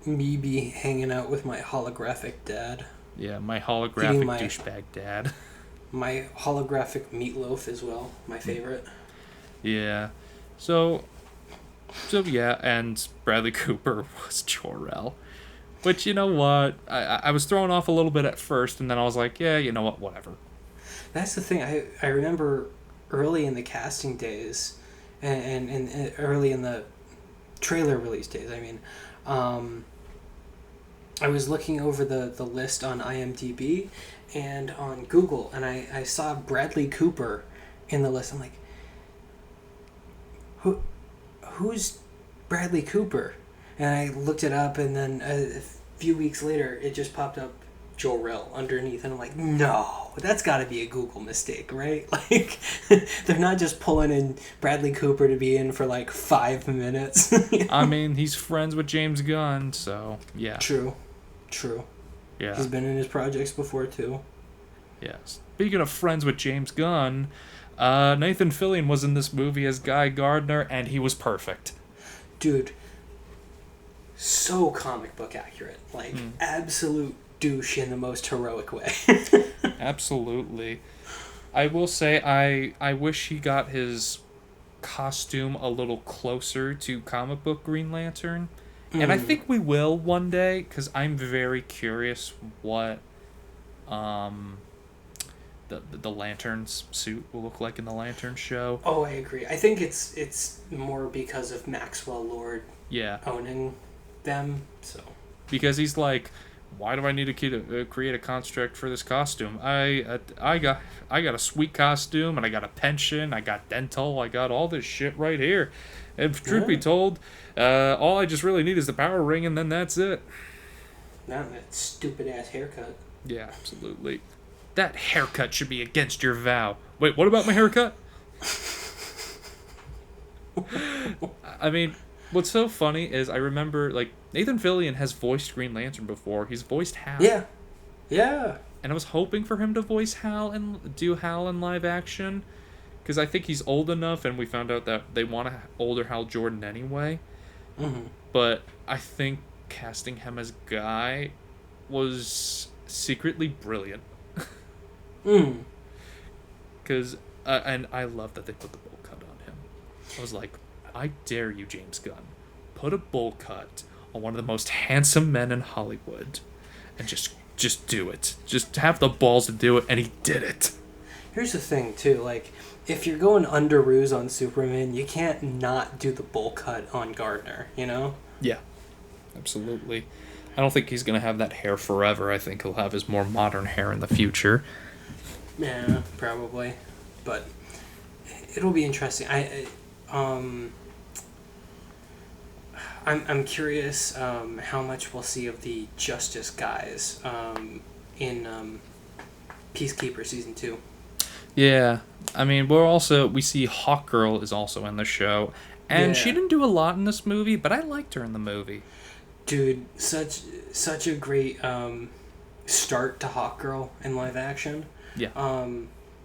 Me be hanging out with my holographic dad. Yeah, my holographic douchebag dad. My holographic meatloaf as well, my favorite. Yeah. So yeah, and Bradley Cooper was Jor-El. Which, you know what, I was thrown off a little bit at first, and then I was like, yeah, you know what, whatever. That's the thing. I remember early in the casting days, and early in the trailer release days, I mean, I was looking over the list on IMDb and on Google, and I saw Bradley Cooper in the list. I'm like, who's Bradley Cooper? And I looked it up, and then a few weeks later, it just popped up Jor-El underneath, and I'm like, no, that's got to be a Google mistake, right? Like, they're not just pulling in Bradley Cooper to be in for like 5 minutes. You know? I mean, he's friends with James Gunn, so yeah. True. Yeah. He's been in his projects before too. Yeah. Speaking of friends with James Gunn, Nathan Fillion was in this movie as Guy Gardner, and he was perfect. Dude. So comic book accurate. Like, absolute douche in the most heroic way. Absolutely. I will say I wish he got his costume a little closer to comic book Green Lantern. And I think we will one day, because I'm very curious what the Lantern's suit will look like in the Lantern show. Oh, I agree. I think it's more because of Maxwell Lord owning them. So because he's like why do I need to create a construct for this costume? I got a sweet costume, and I got a pension, I got dental, I got all this shit right here. If truth be told, all I just really need is the power ring, and then that's it. Not that stupid ass haircut. Yeah, absolutely. That haircut should be against your vow. Wait, what about my haircut? I mean, what's so funny is I remember, like, Nathan Fillion has voiced Green Lantern before. He's voiced Hal. Yeah. Yeah. And I was hoping for him to voice Hal and do Hal in live action, because I think he's old enough, and we found out that they want an older Hal Jordan anyway. Mm-hmm. But I think casting him as Guy was secretly brilliant. Because, and I love that they put the bowl cut on him. I was like, I dare you, James Gunn. Put a bowl cut on one of the most handsome men in Hollywood. And just do it. Just have the balls to do it, and he did it. Here's the thing, too. Like, if you're going under ruse on Superman, you can't not do the bowl cut on Gardner, you know? Yeah, absolutely. I don't think he's going to have that hair forever. I think he'll have his more modern hair in the future. Yeah, probably. But it'll be interesting. I'm curious how much we'll see of the Justice guys in Peacekeeper Season 2. Yeah, I mean, we see Hawkgirl is also in the show, and she didn't do a lot in this movie, but I liked her in the movie. Dude, such a great start to Hawkgirl in live action. Yeah.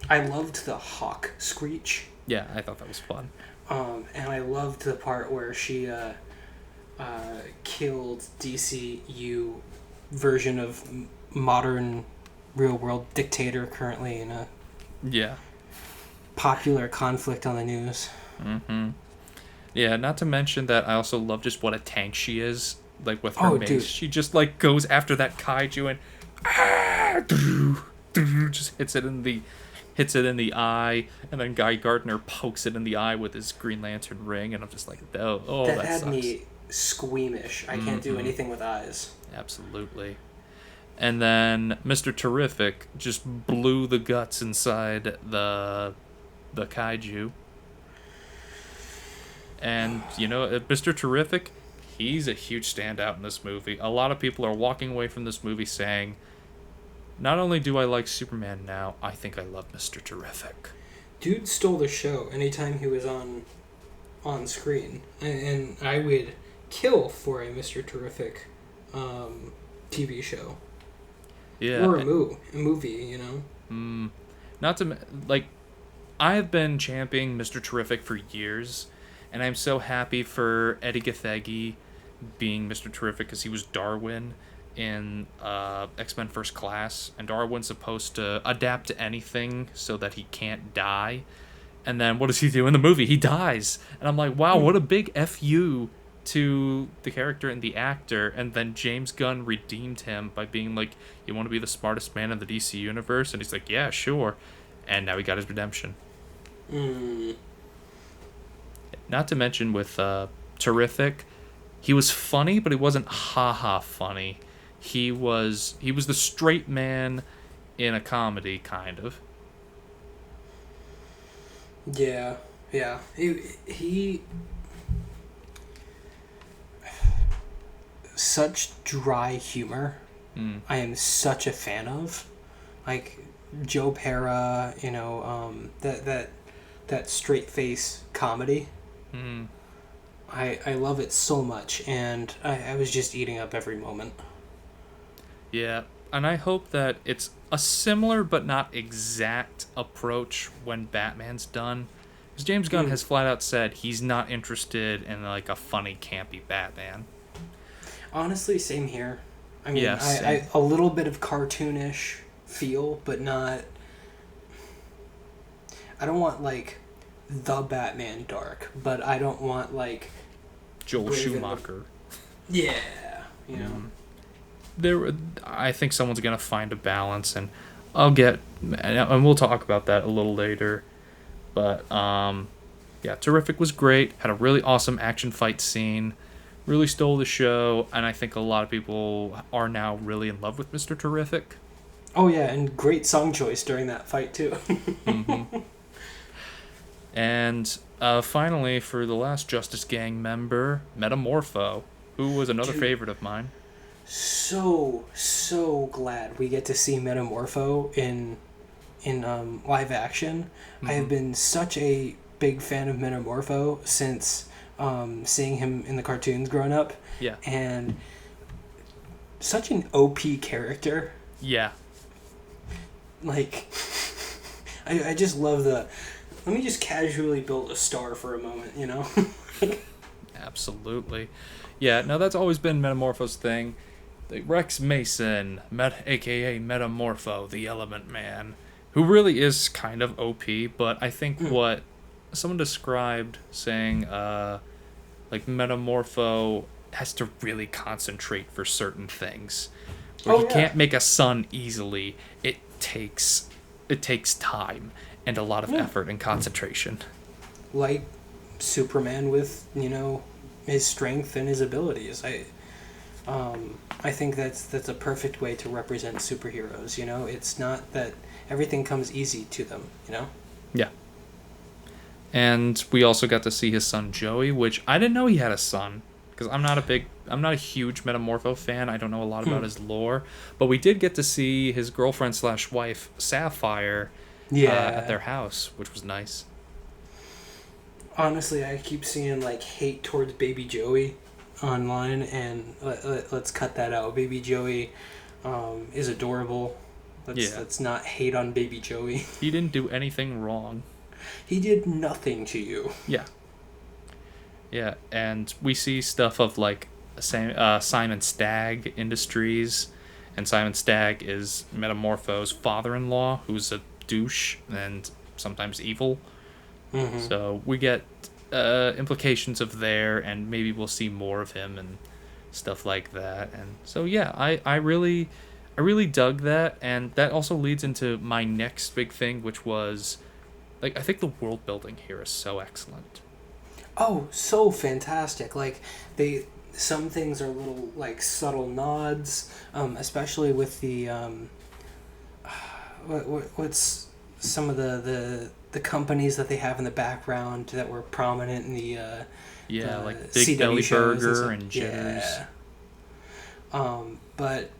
I loved the hawk screech. Yeah, I thought that was fun. And I loved the part where she killed DCU version of modern real world dictator currently in a popular conflict on the news. Mm-hmm. Yeah, not to mention that I also love just what a tank she is. Like with her mace, dude. She just like goes after that kaiju and just hits it in the eye, and then Guy Gardner pokes it in the eye with his Green Lantern ring, and I'm just like, oh, that had sucks. Me squeamish. I can't do anything with eyes. Absolutely. And then Mr. Terrific just blew the guts inside the kaiju. And, Mr. Terrific, he's a huge standout in this movie. A lot of people are walking away from this movie saying, not only do I like Superman now, I think I love Mr. Terrific. Dude stole the show anytime he was on screen. And I would kill for a Mr. Terrific TV show. Yeah. Or a movie, Not to, like, I have been championing Mr. Terrific for years, and I'm so happy for Eddie Gathegi being Mr. Terrific, because he was Darwin in X-Men First Class, and Darwin's supposed to adapt to anything so that he can't die. And then what does he do in the movie? He dies. And I'm like, wow, what a big F-U to the character and the actor. And then James Gunn redeemed him by being like, you want to be the smartest man in the DC universe? And he's like, yeah, sure. And now he got his redemption. Not to mention with Terrific, he was funny, but he wasn't ha-ha funny. He was the straight man in a comedy, kind of. Yeah. He such dry humor. I am such a fan of. Like Joe Pera, that straight face comedy. I love it so much, and I was just eating up every moment. Yeah, and I hope that it's a similar but not exact approach when Batman's done. Because James Gunn has flat out said he's not interested in like a funny, campy Batman. Honestly, same here. I mean, yes, I a little bit of cartoonish feel, but not... I don't want, like, the Batman dark, but I don't want, like... Joel Schumacher. Yeah, I think someone's gonna find a balance, and and we'll talk about that a little later. But Terrific was great. Had a really awesome action fight scene really stole the show, and I think a lot of people are now really in love with Mr. Terrific. Oh yeah, and great song choice during that fight too. Mm-hmm. And finally, for the last Justice Gang member, Metamorpho, who was another Dude, favorite of mine. so glad we get to see Metamorpho in live action. Mm-hmm. I have been such a big fan of Metamorpho since seeing him in the cartoons growing up. Yeah. And such an OP character. Yeah. Like, I just love the... Let me just casually build a star for a moment, you know? Absolutely. Yeah, no, that's always been Metamorpho's thing. Rex Mason, aka Metamorpho, the Element Man, who really is kind of OP, but I think what someone described saying, like, Metamorpho has to really concentrate for certain things. Where he can't make a sun easily. It takes time and a lot of effort and concentration. Like Superman with, you know, his strength and his abilities. I think that's a perfect way to represent superheroes, you know? It's not that everything comes easy to them, you know? Yeah. And we also got to see his son Joey, which I didn't know he had a son, because I'm not a huge Metamorpho fan. I don't know a lot about his lore, but we did get to see his girlfriend / wife Sapphire at their house, which was nice. Honestly, I keep seeing like hate towards Baby Joey online, and let's cut that out. Baby Joey is adorable. Let's not hate on Baby Joey. He didn't do anything wrong. He did nothing to you. Yeah. Yeah, and we see stuff of like Simon Stagg Industries, and Simon Stagg is Metamorpho's father-in-law, who's a douche and sometimes evil. Mm-hmm. So we get implications of there, and maybe we'll see more of him and stuff like that. And so yeah, I really dug that, and that also leads into my next big thing, which was like I think the world building here is so excellent. Oh, so fantastic! Like some things are little like subtle nods, especially with the what's some of the companies that they have in the background that were prominent in the like Big Belly Burger and Jitters. Yeah. But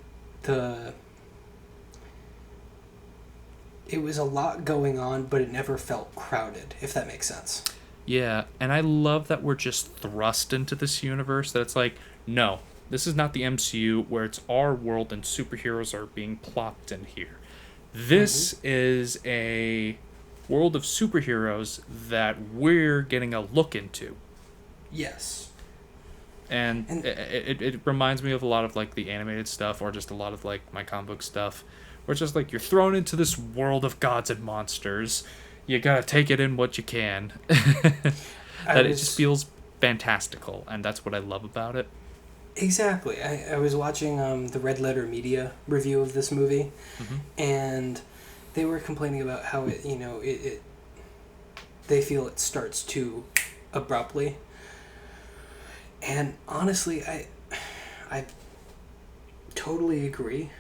it was a lot going on, but it never felt crowded, if that makes sense. Yeah, and I love that we're just thrust into this universe, that it's like, no, this is not the MCU where it's our world and superheroes are being plopped in here. This is a world of superheroes that we're getting a look into. Yes. And it reminds me of a lot of like the animated stuff, or just a lot of like my comic book stuff, where it's just like you're thrown into this world of gods and monsters. You gotta take it in what you can. It just feels fantastical, and that's what I love about it. Exactly. I was watching the Red Letter Media review of this movie, and they were complaining about how it they feel it starts too abruptly. And honestly, I totally agree.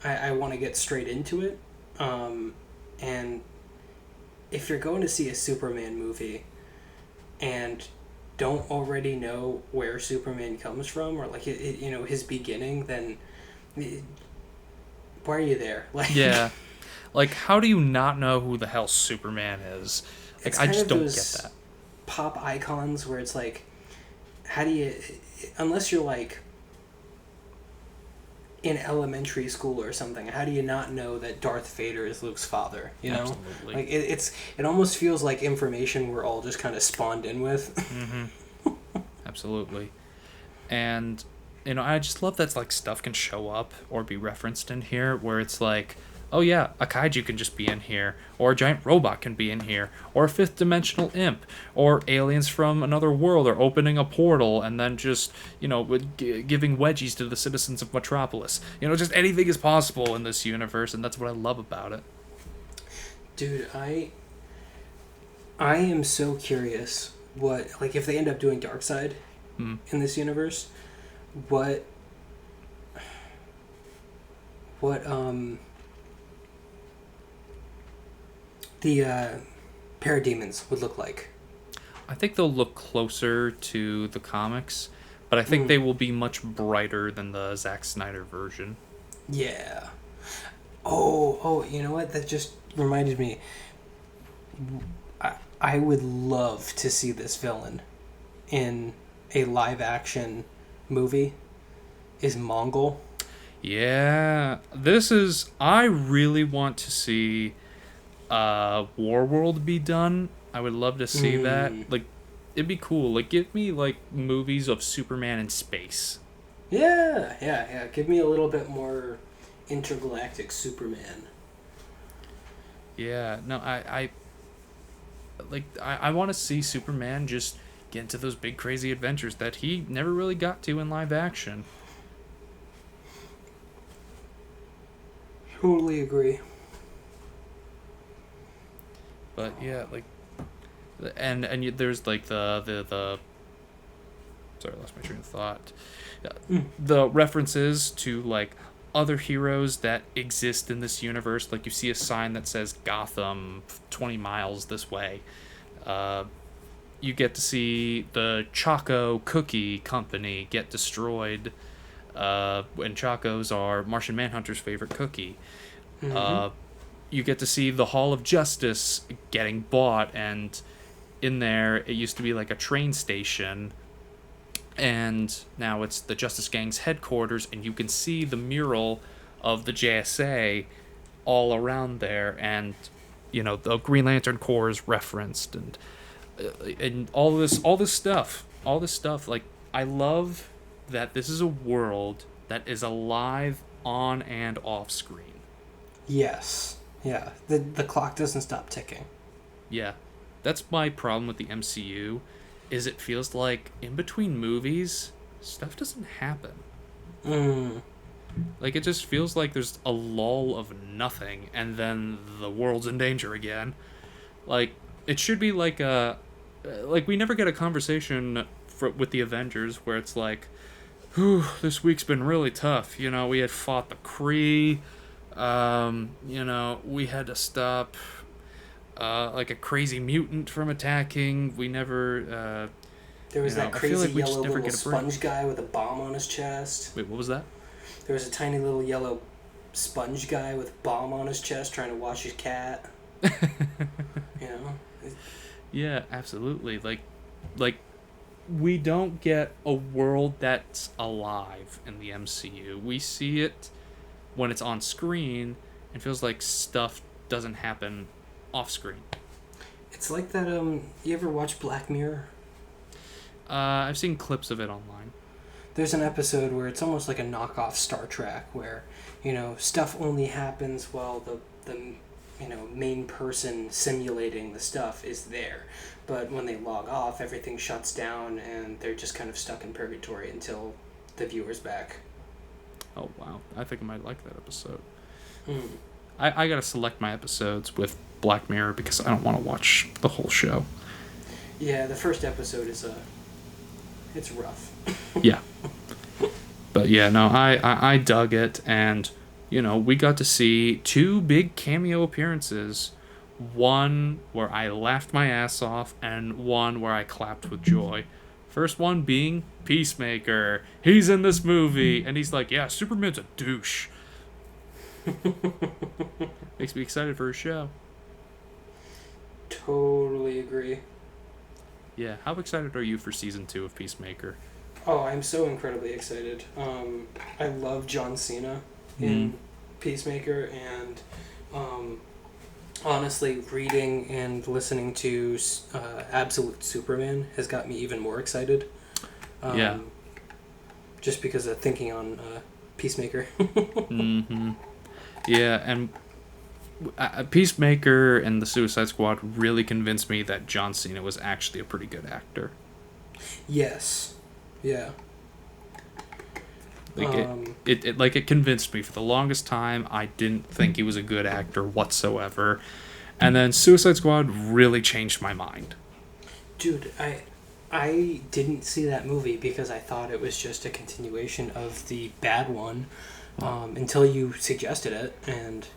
I want to get straight into it, and if you're going to see a Superman movie and don't already know where Superman comes from, or like his beginning, then why are you there? Like, yeah, like how do you not know who the hell Superman is? Like I just don't get that. Pop icons where it's like, how do you, unless you're like in elementary school or something, how do you not know that Darth Vader is Luke's father? You know, absolutely. Like it almost feels like information we're all just kind of spawned in with. Absolutely. And I just love that like stuff can show up or be referenced in here, where it's like, oh yeah, a kaiju can just be in here, or a giant robot can be in here, or a fifth dimensional imp, or aliens from another world are opening a portal and then just, giving wedgies to the citizens of Metropolis. Just anything is possible in this universe, and that's what I love about it. Dude, I am so curious what, like, if they end up doing Darkseid in this universe. What the parademons would look like. I think they'll look closer to the comics, but I think they will be much brighter than the Zack Snyder version. Yeah. Oh, you know what? That just reminded me. I would love to see this villain in a live action movie. Is Mongol. Yeah, I really want to see Warworld be done. I would love to see that. Like, it'd be cool. Like, give me, like, movies of Superman in space. Yeah. Give me a little bit more intergalactic Superman. Yeah, no, I want to see Superman just get into those big crazy adventures that he never really got to in live action. Totally agree. But yeah, like, there's like the sorry, I lost my train of thought. The references to like other heroes that exist in this universe. Like, you see a sign that says Gotham 20 miles this way. You get to see the Choco Cookie Company get destroyed. And Chocos are Martian Manhunter's favorite cookie. You get to see the Hall of Justice getting bought, and in there it used to be like a train station, and now it's the Justice Gang's headquarters, and you can see the mural of the JSA all around there, and you know the Green Lantern Corps is referenced, and all this stuff. Like, I love that this is a world that is alive on and off screen. Yes. Yeah. The clock doesn't stop ticking. Yeah. That's my problem with the MCU, is it feels like in between movies, stuff doesn't happen. Like, it just feels like there's a lull of nothing, and then the world's in danger again. Like, it should be like we never get a conversation with the Avengers where it's like, whew, this week's been really tough. You know, we had fought the Kree. You know, we had to stop like a crazy mutant from attacking. We never there was that crazy yellow little sponge guy with a bomb on his chest. Wait, what was that? There was a tiny little yellow sponge guy with a bomb on his chest trying to watch his cat. You know? Yeah, absolutely. Like we don't get a world that's alive in the MCU. We see it when it's on screen and feels like stuff doesn't happen off screen. It's like that, you ever watch Black Mirror? I've seen clips of it online. There's an episode where it's almost like a knockoff Star Trek where, you know, stuff only happens while the you know, main person simulating the stuff is there. But when they log off, everything shuts down and they're just kind of stuck in purgatory until the viewer's back. Oh, wow. I think I might like that episode. I gotta select my episodes with Black Mirror because I don't want to watch the whole show. Yeah, the first episode is it's rough. Yeah. But yeah, no, I dug it, and, you know, we got to see 2 big cameo appearances. One where I laughed my ass off, and one where I clapped with joy. First one being Peacemaker. He's in this movie, and he's like, yeah, Superman's a douche. Makes me excited for his show. Totally agree. Yeah, how excited are you for season 2 of Peacemaker? Oh, I'm so incredibly excited. I love John Cena in Peacemaker, and honestly, reading and listening to Absolute Superman has got me even more excited. Yeah. Just because of thinking on Peacemaker. Yeah, and Peacemaker and the Suicide Squad really convinced me that John Cena was actually a pretty good actor. Yes. Yeah. Like it convinced me. For the longest time, I didn't think he was a good actor whatsoever, and then Suicide Squad really changed my mind. Dude, I didn't see that movie because I thought it was just a continuation of the bad one, until you suggested it, and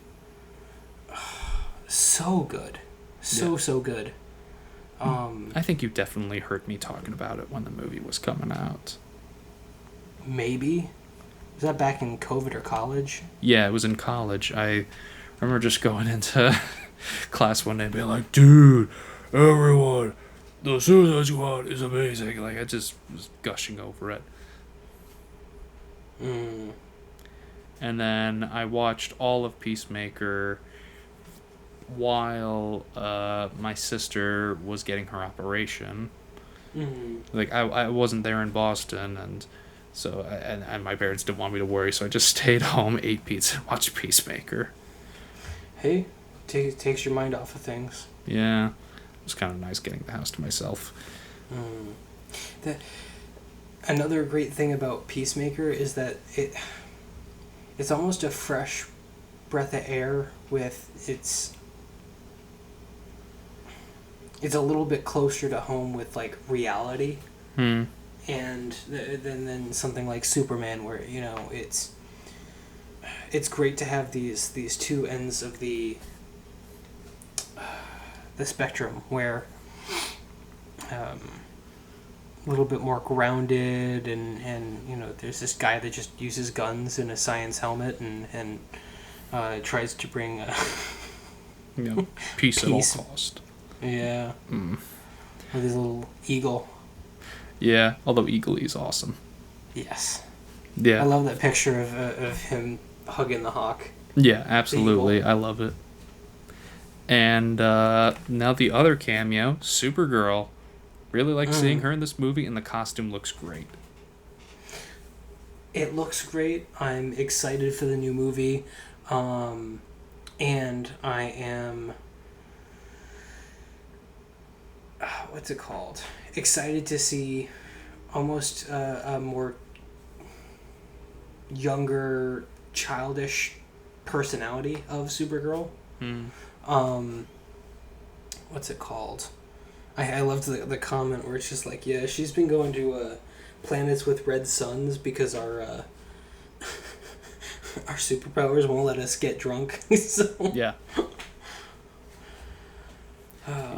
so good, so good. I think you definitely heard me talking about it when the movie was coming out. Maybe. Was that back in COVID or college? Yeah, it was in college. I remember just going into class one day and being like, dude, everyone, the Suicide Squad is amazing. Like, I just was gushing over it. And then I watched all of Peacemaker while my sister was getting her operation. Like, I wasn't there in Boston, and so and my parents didn't want me to worry, so I just stayed home, ate pizza, and watched Peacemaker. Hey, takes your mind off of things. Yeah, it was kind of nice getting the house to myself. Another great thing about Peacemaker is that it's almost a fresh breath of air with it's a little bit closer to home with like reality. And then something like Superman, where it's great to have these two ends of the spectrum, where a little bit more grounded, and there's this guy that just uses guns in a science helmet and tries to bring Peace at all cost. Yeah. With his little eagle. Yeah, although Eagle is awesome. Yes. Yeah. I love that picture of him hugging the hawk. Yeah, absolutely. I love it. And now the other cameo, Supergirl. Really like seeing her in this movie, and the costume looks great. It looks great. I'm excited for the new movie. And I am... what's it called? Excited to see almost a more younger, childish personality of Supergirl. What's it called? I loved the comment where it's just like, yeah, she's been going to planets with red suns because our our superpowers won't let us get drunk. So. Yeah.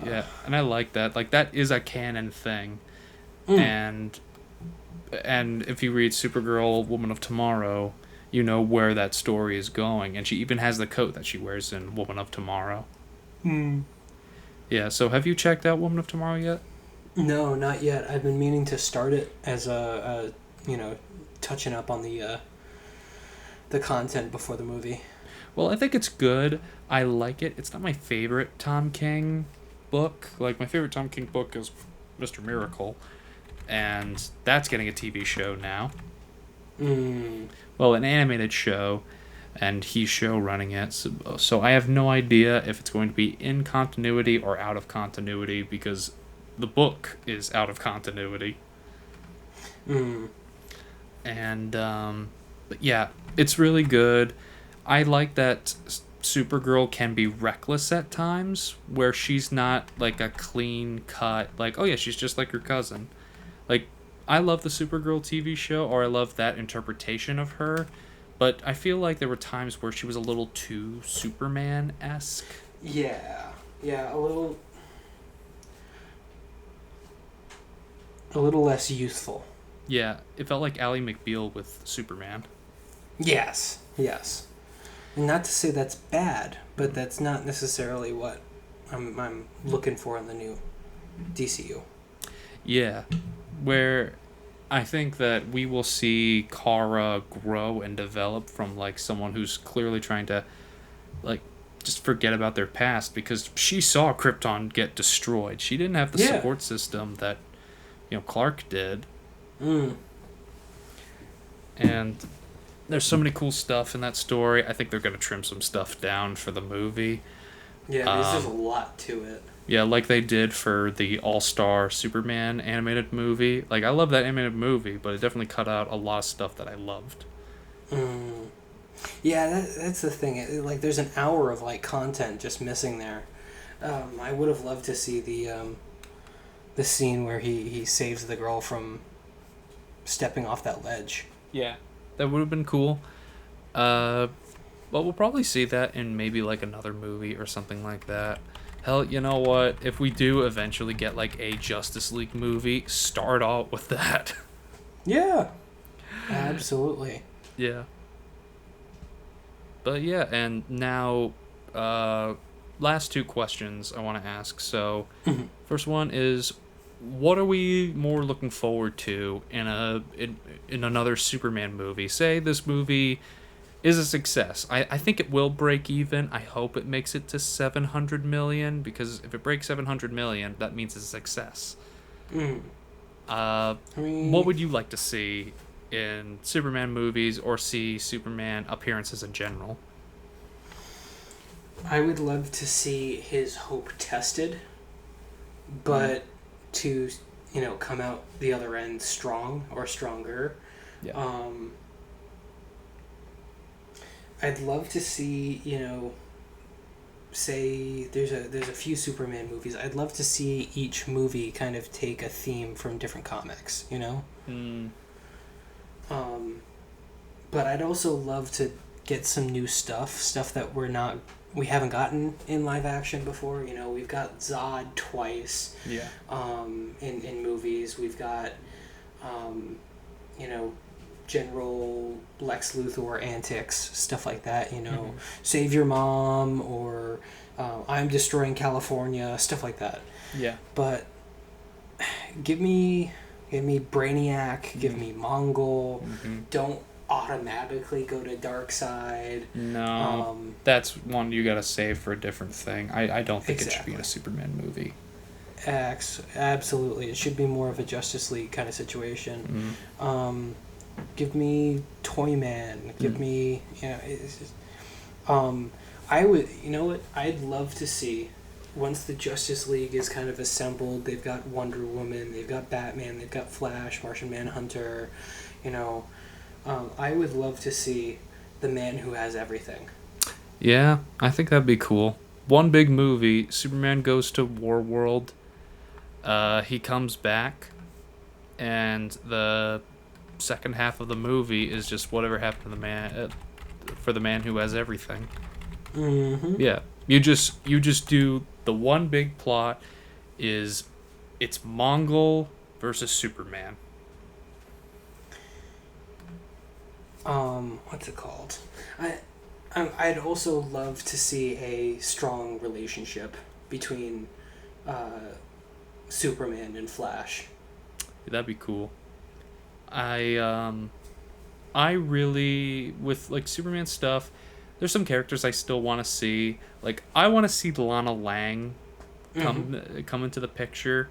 Yeah, and I like that. Like, that is a canon thing. And if you read Supergirl, Woman of Tomorrow, you know where that story is going. And she even has the coat that she wears in Woman of Tomorrow. Yeah, so have you checked out Woman of Tomorrow yet? No, not yet. I've been meaning to start it as touching up on the content before the movie. Well, I think it's good. I like it. It's not my favorite Tom King book. Like, my favorite Tom King book is Mr. Miracle, and that's getting a TV show now. Well, an animated show, and he's show running it. So I have no idea if it's going to be in continuity or out of continuity, because the book is out of continuity. And but yeah, it's really good. I like that Supergirl can be reckless at times, where she's not like a clean cut, like, oh yeah, she's just like her cousin. Like, I love the Supergirl TV show, or I love that interpretation of her, but I feel like there were times where she was a little too Superman-esque. Yeah, a little less youthful. Yeah, it felt like Ally McBeal with Superman. Yes. And not to say that's bad, but that's not necessarily what I'm looking for in the new DCU. Yeah, where I think that we will see Kara grow and develop from, like, someone who's clearly trying to, like, just forget about their past, because she saw Krypton get destroyed. She didn't have the support system that, Clark did. And there's so many cool stuff in that story. I think they're going to trim some stuff down for the movie. Yeah, there's just a lot to it. Yeah, like they did for the All-Star Superman animated movie. Like, I love that animated movie, but it definitely cut out a lot of stuff that I loved. Yeah, that's the thing. Like, there's an hour of, like, content just missing there. I would have loved to see the the scene where he saves the girl from stepping off that ledge. Yeah, that would have been cool. But we'll probably see that in maybe like another movie or something like that. Hell, you know what? If we do eventually get like a Justice League movie, start out with that. Yeah, absolutely. Yeah. But yeah, and now, last two questions I want to ask. So, first one is, what are we more looking forward to in another Superman movie? Say this movie is a success. I think it will break even. I hope it makes it to 700 million, because if it breaks 700 million, that means it's a success. What would you like to see in Superman movies, or see Superman appearances in general? I would love to see his hope tested, but to, come out the other end strong or stronger. Yeah. I'd love to see, say there's a few Superman movies. I'd love to see each movie kind of take a theme from different comics, But I'd also love to get some new stuff that we haven't gotten in live action before. We've got Zod twice. Yeah. In movies, we've got, general Lex Luthor antics, stuff like that. Save your mom, or I'm destroying California, stuff like that. Yeah. But give me Brainiac, give me Mongol. Don't automatically go to Darkseid. No, that's one you gotta save for a different thing. I don't think it should be in a Superman movie. Absolutely, it should be more of a Justice League kind of situation. Give me Toyman. Give me, it's just, I would, I'd love to see, once the Justice League is kind of assembled, they've got Wonder Woman, they've got Batman, they've got Flash, Martian Manhunter, I would love to see the Man Who Has Everything. Yeah, I think that'd be cool. One big movie, Superman goes to Warworld. He comes back, and the second half of the movie is just whatever happened to the man, for the Man Who Has Everything. Yeah, you just do the one big plot is it's Mongol versus Superman. What's it called? I'd also love to see a strong relationship between Superman and Flash. That'd be cool. I really, with like Superman stuff, there's some characters I still want to see. Like, I want to see Lana Lang come into the picture,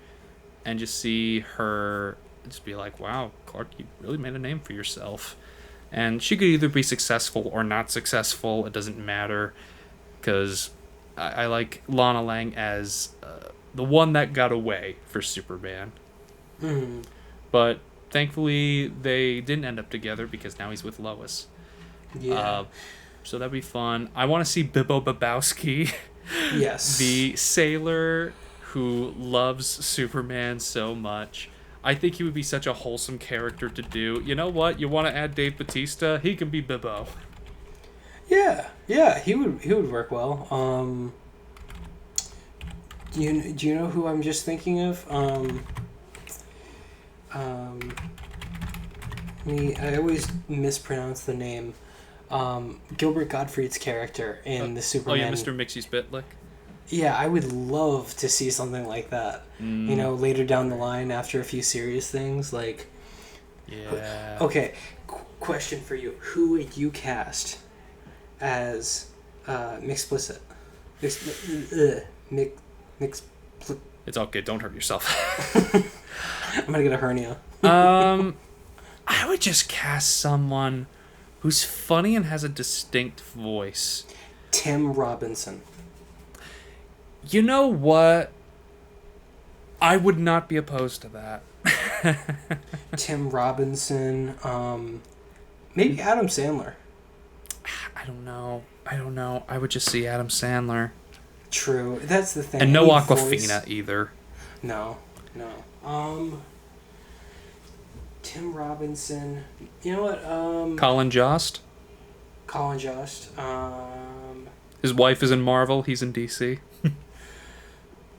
and just see her just be like, wow, Clark, you really made a name for yourself. And she could either be successful or not successful. It doesn't matter, because I like Lana Lang as the one that got away for Superman. But thankfully, they didn't end up together, because now he's with Lois. Yeah. So that'd be fun. I want to see Bibbo Babowski. Yes. The sailor who loves Superman so much. I think he would be such a wholesome character to do. You know what? You want to add Dave Bautista? He can be Bibbo. Yeah, he would work well. Do you know who I'm just thinking of? I always mispronounce the name. Gilbert Gottfried's character in the Superman. Oh yeah, Mr. Mixie Spitlick. Yeah, I would love to see something like that. Later down the line, after a few serious things, like. Yeah. Okay, question for you: who would you cast as Mixplicit? It's all good. Don't hurt yourself. I'm gonna get a hernia. I would just cast someone who's funny and has a distinct voice. Tim Robinson. You know what? I would not be opposed to that. Tim Robinson. Maybe Adam Sandler. I don't know. I would just see Adam Sandler. True. That's the thing. And no Aquafina either. No. No. Tim Robinson. You know what? Colin Jost. Colin Jost. His wife is in Marvel. He's in DC.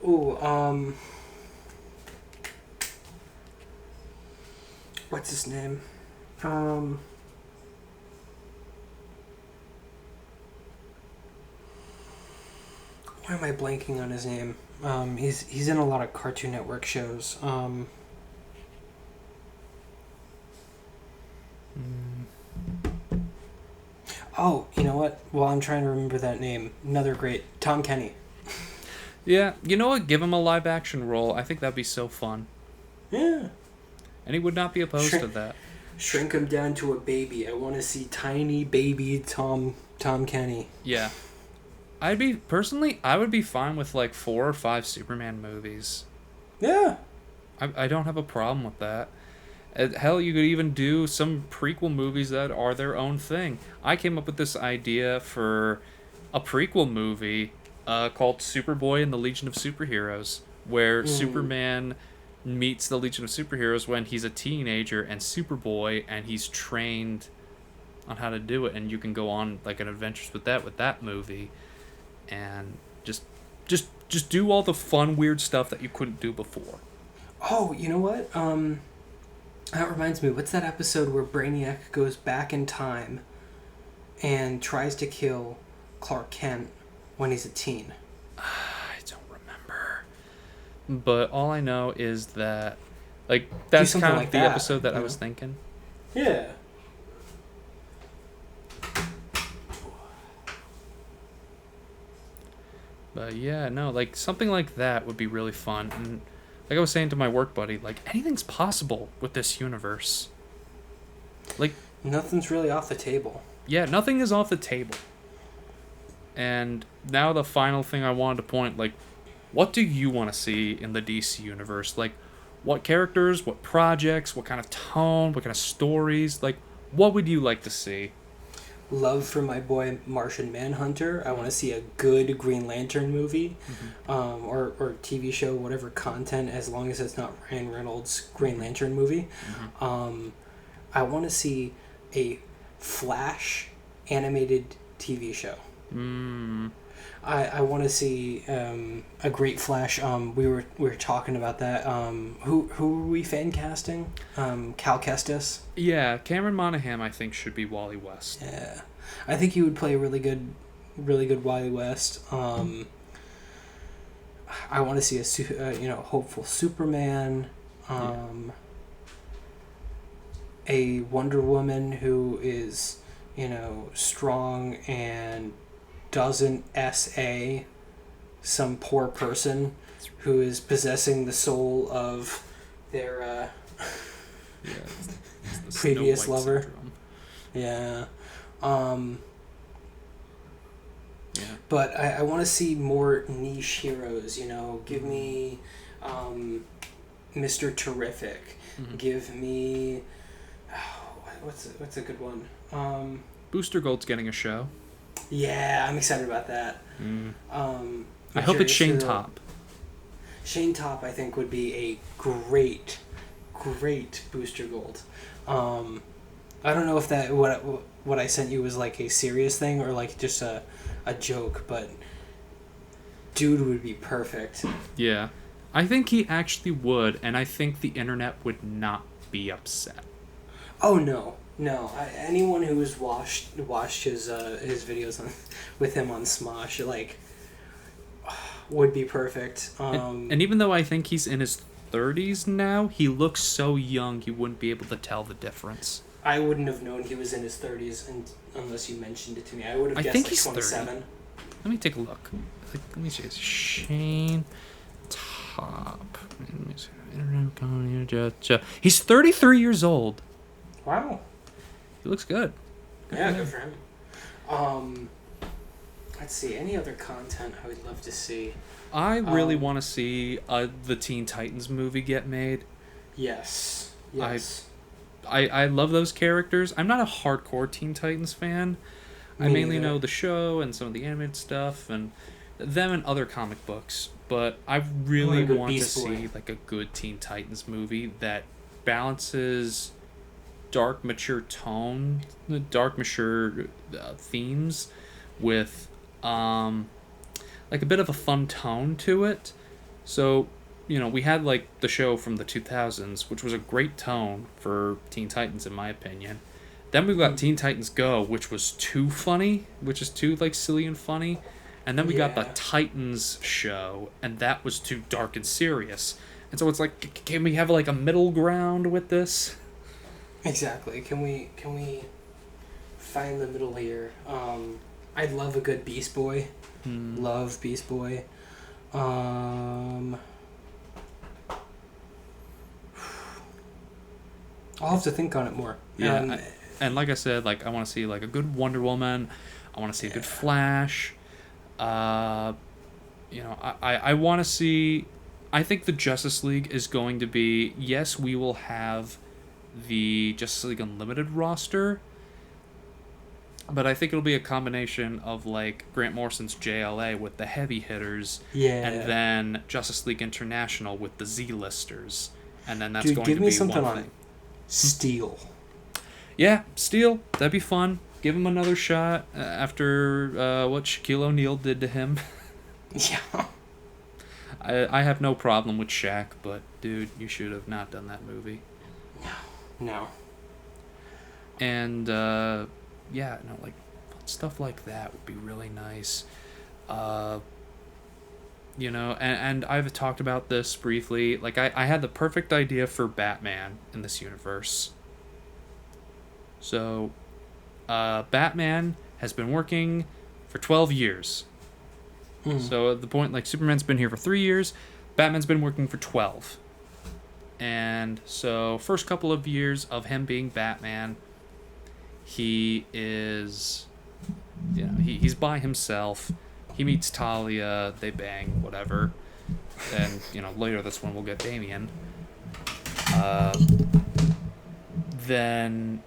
Ooh. What's his name? Why am I blanking on his name? He's in a lot of Cartoon Network shows. Oh, you know what? Well, I'm trying to remember that name. Another great Tom Kenny. Yeah, you know what? Give him a live action role. I think that'd be so fun. Yeah. And he would not be opposed to that. Shrink him down to a baby. I want to see tiny baby Tom Kenny. Yeah. I would be fine with like 4 or 5 Superman movies. Yeah. I don't have a problem with that. Hell, you could even do some prequel movies that are their own thing. I came up with this idea for a prequel movie called Superboy and the Legion of Superheroes, where Superman meets the Legion of Superheroes when he's a teenager and Superboy, and he's trained on how to do it, and you can go on like an adventures with that movie, and just do all the fun weird stuff that you couldn't do before. Oh, you know what? That reminds me, what's that episode where Brainiac goes back in time and tries to kill Clark Kent when he's a teen? I don't remember. But all I know is that, like, that's kind of like the episode that I was thinking. Yeah. But yeah, no, like, something like that would be really fun. And like I was saying to my work buddy, like, anything's possible with this universe. Like, nothing's really off the table. Yeah, nothing is off the table. And now the final thing I wanted to point, like, what do you want to see in the DC universe? Like, what characters, what projects, what kind of tone, what kind of stories? Like, what would you like to see? Love for my boy Martian Manhunter. I want to see a good Green Lantern movie, or TV show, whatever content, as long as it's not Ryan Reynolds' Green Lantern movie. I want to see a Flash animated TV show. I want to see a great Flash. We were talking about that. Who are we fan casting? Cal Kestis. Yeah, Cameron Monaghan I think should be Wally West. Yeah, I think he would play a really good Wally West. I want to see a hopeful Superman. A Wonder Woman who is strong and doesn't SA some poor person who is possessing the soul of their it's previous lover. Syndrome. Yeah. Yeah. But I want to see more niche heroes, Give me Mr. Terrific. Give me... what's a good one? Booster Gold's getting a show. Yeah, I'm excited about that. I hope it's Shane Top. Shane Top, I think, would be a great Booster Gold. I don't know if that what I sent you was like a serious thing or like just a joke, but dude would be perfect. Yeah. I think he actually would, and I think the internet would not be upset. Oh, no. Anyone who has watched his videos with him on Smosh, like, would be perfect. And even though I think he's in his 30s now, he looks so young you wouldn't be able to tell the difference. I wouldn't have known he was in his 30s unless you mentioned it to me. I would have guessed think like he's 27. 30. Let me take a look. Let me see. It's Shane Top. He's 33 years old. Wow. He looks good. Yeah, good for him. Let's see. Any other content I would love to see? I really want to see the Teen Titans movie get made. Yes. I love those characters. I'm not a hardcore Teen Titans fan. I mainly know the show and some of the animated stuff, and them and other comic books, but I Oh, really a good want to Beast Boy. see like a good Teen Titans movie that balances dark, mature tone, the dark, mature themes with like a bit of a fun tone to it. So, we had like the show from the 2000s, which was a great tone for Teen Titans, in my opinion. Then we got Teen Titans Go, which was too funny, which is too like silly and funny. And then we got the Yeah. Titans show, and that was too dark and serious. And so it's like, can we have like a middle ground with this? Exactly. Can we find the middle here? I love a good Beast Boy. Love Beast Boy. I'll have to think on it more. Yeah, and like I said, like I want to see like a good Wonder Woman. I want to see a good Flash. Uh, I want to see. I think the Justice League is going to be. Yes, we will have the Justice League Unlimited roster, but I think it'll be a combination of like Grant Morrison's JLA with the heavy hitters, Yeah. and then Justice League International with the Z-listers, and then that's Dude, going give to me be something one on thing. Steel. Yeah, Steel, that'd be fun. Give him another shot after what Shaquille O'Neal did to him. Yeah. I have no problem with Shaq, but dude, you should have not done that movie. No. And like stuff like that would be really nice. And I've talked about this briefly. Like I had the perfect idea for Batman in this universe. So, Batman has been working for 12 years. So at the point, like, Superman's been here for 3 years, Batman's been working for 12. And so, first couple of years of him being Batman, he is, he's by himself. He meets Talia, they bang, whatever. And, later this one we'll get Damian. Then,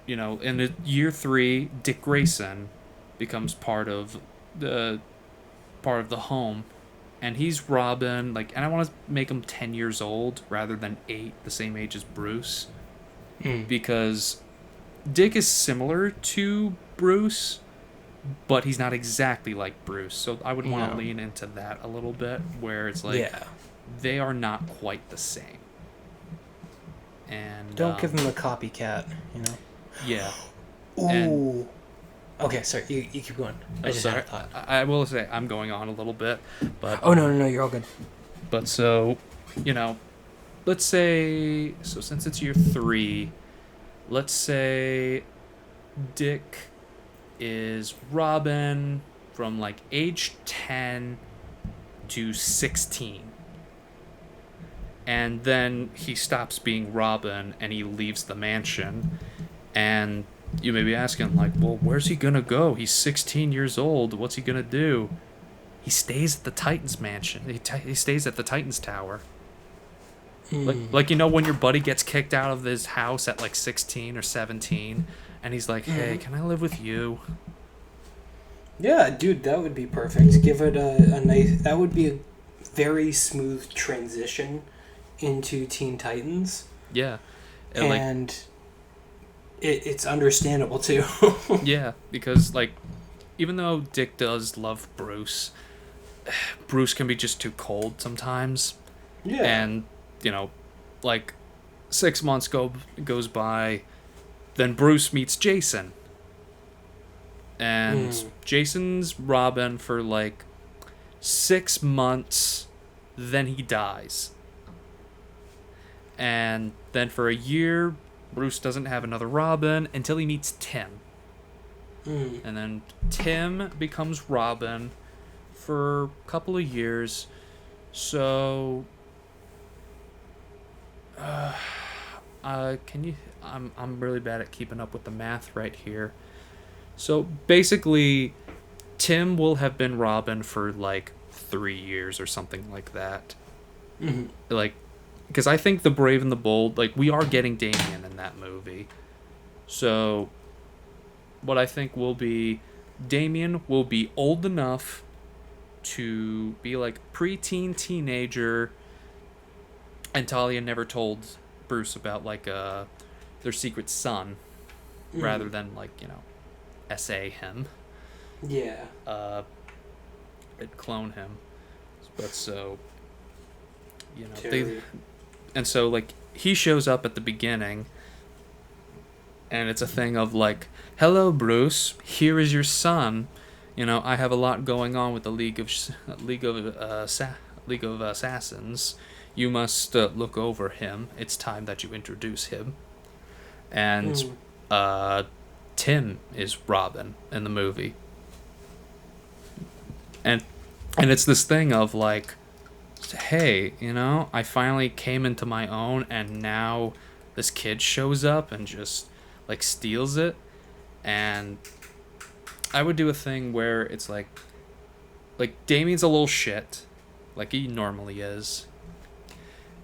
in year 3, Dick Grayson becomes part of the home, and he's Robin. Like, and I want to make him 10 years old rather than 8, the same age as Bruce, because Dick is similar to Bruce, but he's not exactly like Bruce. So I would want to lean into that a little bit, where it's like they are not quite the same. And Don't give him a copycat, Yeah. Ooh. And, okay, sorry. You keep going. I just had a thought. I will say I'm going on a little bit, but Oh no, you're all good. But so, let's say since it's year 3, let's say Dick is Robin from like age 10 to 16. And then he stops being Robin and he leaves the mansion. And you may be asking, like, well, where's he gonna go? He's 16 years old. What's he gonna do? He stays at the Titans mansion. He stays at the Titans Tower. Like when your buddy gets kicked out of his house at like 16 or 17, and he's like, hey, can I live with you? Yeah, dude, that would be perfect. Give it a nice... That would be a very smooth transition into Teen Titans. Yeah. And it's understandable, too. Yeah, because, like, even though Dick does love Bruce, Bruce can be just too cold sometimes. Yeah. And, like, 6 months goes by, then Bruce meets Jason. And Jason's Robin for, like, 6 months, then he dies. And then for a year, Bruce doesn't have another Robin until he meets Tim. And then Tim becomes Robin for a couple of years. So, can you? I'm really bad at keeping up with the math right here. So basically, Tim will have been Robin for like 3 years or something like that. Like, because I think the Brave and the Bold, like, we are getting Damian in that movie. So, what I think will be, Damian will be old enough to be like preteen teenager, and Talia never told Bruce about like their secret son, rather than like essay him. Yeah. And clone him. But so Terry. and so like he shows up at the beginning, and it's a thing of like, hello Bruce, here is your son. I have a lot going on with the League of Assassins. You must look over him. It's time that you introduce him. And Tim is Robin in the movie. And it's this thing of like, hey, I finally came into my own, and now this kid shows up and just like steals it. And I would do a thing where it's like Damien's a little shit, like he normally is.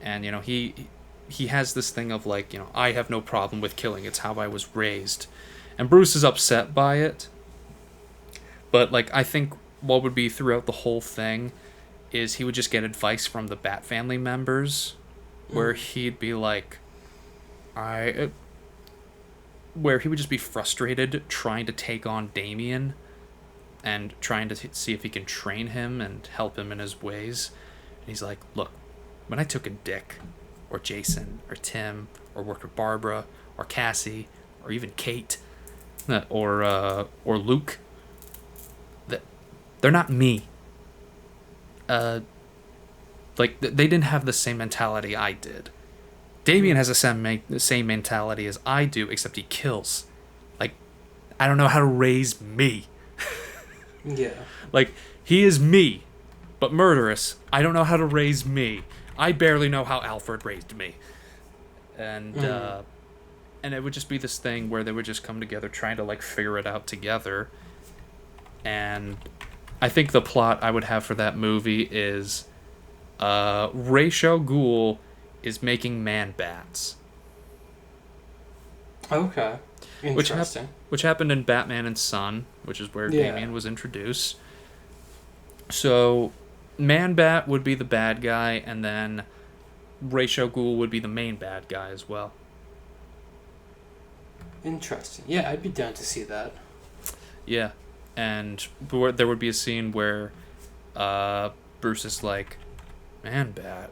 And he has this thing of like, I have no problem with killing. It's how I was raised. And Bruce is upset by it. But like I think what would be throughout the whole thing is he would just get advice from the Bat family members, where he'd be like, where he would just be frustrated trying to take on Damien and trying to see if he can train him and help him in his ways. And he's like, look, when I took a Dick or Jason or Tim or worked with Barbara or Cassie or even Kate or Luke, they're not me. Like they didn't have the same mentality I did. Damien has the same mentality as I do, except he kills. Like, I don't know how to raise me. Yeah. Like, he is me, but murderous. I don't know how to raise me. I barely know how Alfred raised me. And it would just be this thing where they would just come together trying to, like, figure it out together. And I think the plot I would have for that movie is Ra's al Ghul is making man-bats. Okay. Interesting. Which happened in Batman and Son, which is where Damien was introduced. So, Man-Bat would be the bad guy, and then Ra's al Ghul would be the main bad guy as well. Interesting. Yeah, I'd be down to see that. Yeah, and there would be a scene where Bruce is like, Man-Bat,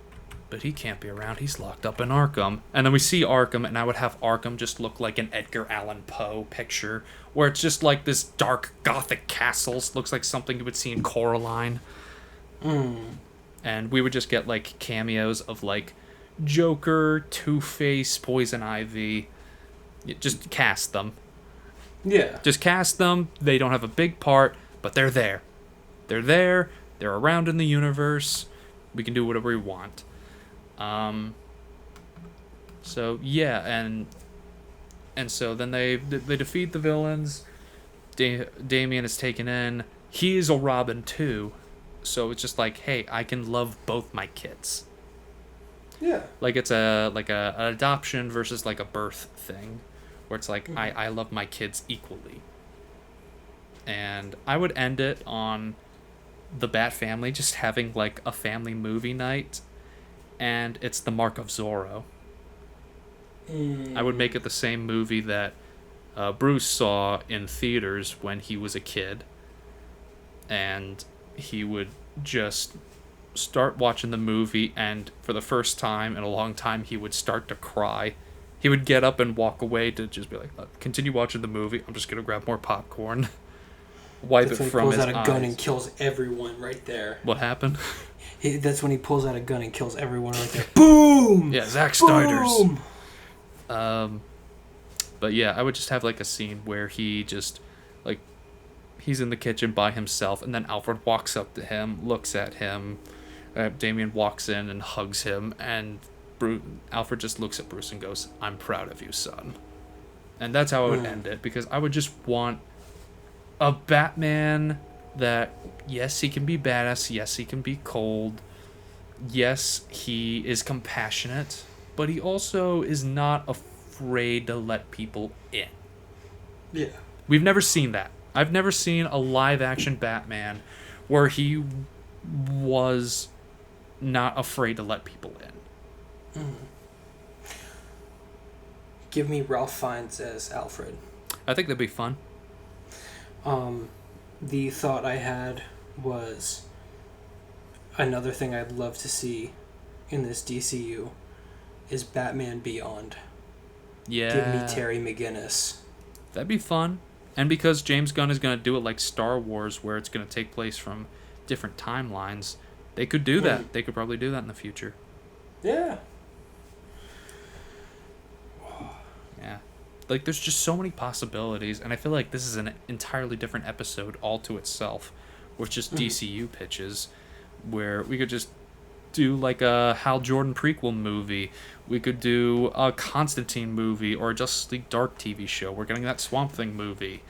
but he can't be around. He's locked up in Arkham. And then we see Arkham, and I would have Arkham just look like an Edgar Allan Poe picture, where it's just like this dark gothic castle. Looks like something you would see in Coraline. And we would just get like cameos of like Joker, Two-Face, Poison Ivy. Just cast them. Yeah. Just cast them. They don't have a big part, but they're there. They're there. They're around in the universe. We can do whatever we want. So yeah, and so then they defeat the villains. Damien is taken in. He's a Robin too, so it's just like, hey, I can love both my kids. Yeah. Like it's an adoption versus like a birth thing, where it's like I love my kids equally. And I would end it on the Bat family just having like a family movie night. And it's The Mark of Zorro. I would make it the same movie that Bruce saw in theaters when he was a kid. And he would just start watching the movie, and for the first time in a long time, he would start to cry. He would get up and walk away to just be like, continue watching the movie. I'm just going to grab more popcorn. Wipe it from his eyes. That's when he pulls out a gun and kills everyone right there. What happened? That's when he pulls out a gun and kills everyone right there. Boom! Yeah, Zack Snyder's. But yeah, I would just have like a scene where he just like he's in the kitchen by himself, and then Alfred walks up to him, looks at him. Damien walks in and hugs him, and Alfred just looks at Bruce and goes, "I'm proud of you, son." And that's how I would end it, because I would just want a Batman that, yes, he can be badass, yes, he can be cold, yes, he is compassionate, but he also is not afraid to let people in. Yeah. We've never seen that. I've never seen a live-action Batman where he was not afraid to let people in. Give me Ralph Fiennes as Alfred. I think that'd be fun. The thought I had was another thing I'd love to see in this DCU is Batman Beyond. Yeah. Give me Terry McGinnis. That'd be fun. And because James Gunn is going to do it like Star Wars, where it's going to take place from different timelines, they could do that. They could probably do that in the future. Yeah. Yeah. Like, there's just so many possibilities, and I feel like this is an entirely different episode all to itself, with just DCU pitches, where we could just do like a Hal Jordan prequel movie. We could do a Constantine movie or a Justice League Dark TV show. We're getting that Swamp Thing movie.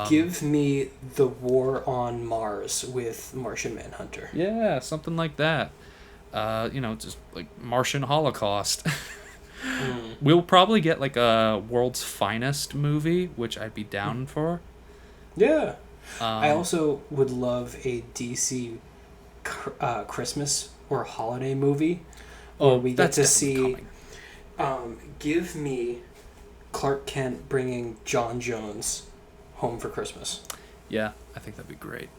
Give me the War on Mars with Martian Manhunter. Yeah, something like that. Just like Martian Holocaust. We'll probably get like a World's Finest movie, which I'd be down for. Yeah. I also would love a DC Christmas or holiday movie where we get to see. Give me Clark Kent bringing John Jones home for Christmas. Yeah, I think that'd be great.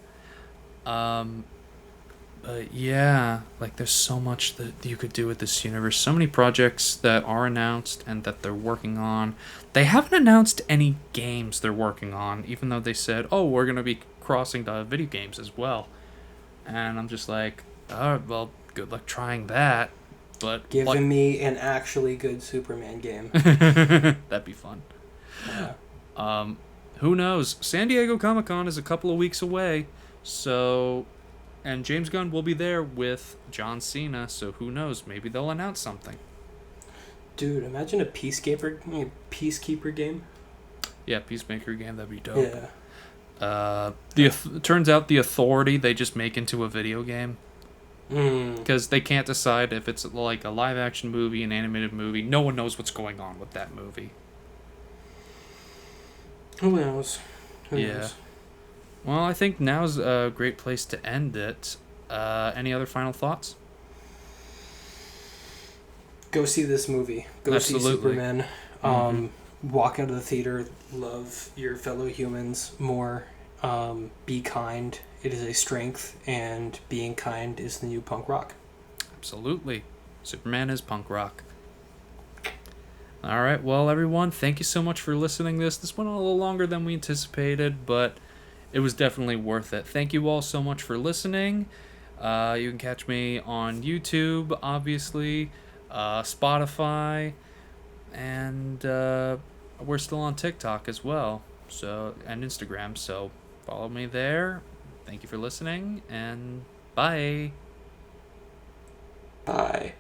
But yeah, like there's so much that you could do with this universe. So many projects that are announced and that they're working on. They haven't announced any games they're working on, even though they said, oh, we're going to be crossing to video games as well. And I'm just like, all right, well, good luck trying that. But giving me an actually good Superman game. That'd be fun. Yeah. Who knows? San Diego Comic-Con is a couple of weeks away, so... And James Gunn will be there with John Cena, so who knows? Maybe they'll announce something. Dude, imagine a Peacekeeper game. Yeah, Peacemaker game, that'd be dope. Yeah. Turns out the Authority they just make into a video game. Mm. Because they can't decide if it's like a live-action movie, an animated movie. No one knows what's going on with that movie. Who knows? Who knows? Well, I think now's a great place to end it. Any other final thoughts? Go see this movie. Go Absolutely. see Superman. Walk out of the theater. Love your fellow humans more. Be kind. It is a strength, and being kind is the new punk rock. Absolutely. Superman is punk rock. All right, well, everyone, thank you so much for listening to this. This went a little longer than we anticipated, but it was definitely worth it. Thank you all so much for listening. You can catch me on YouTube, obviously, Spotify, and we're still on TikTok as well, and Instagram, so follow me there. Thank you for listening, and bye. Bye.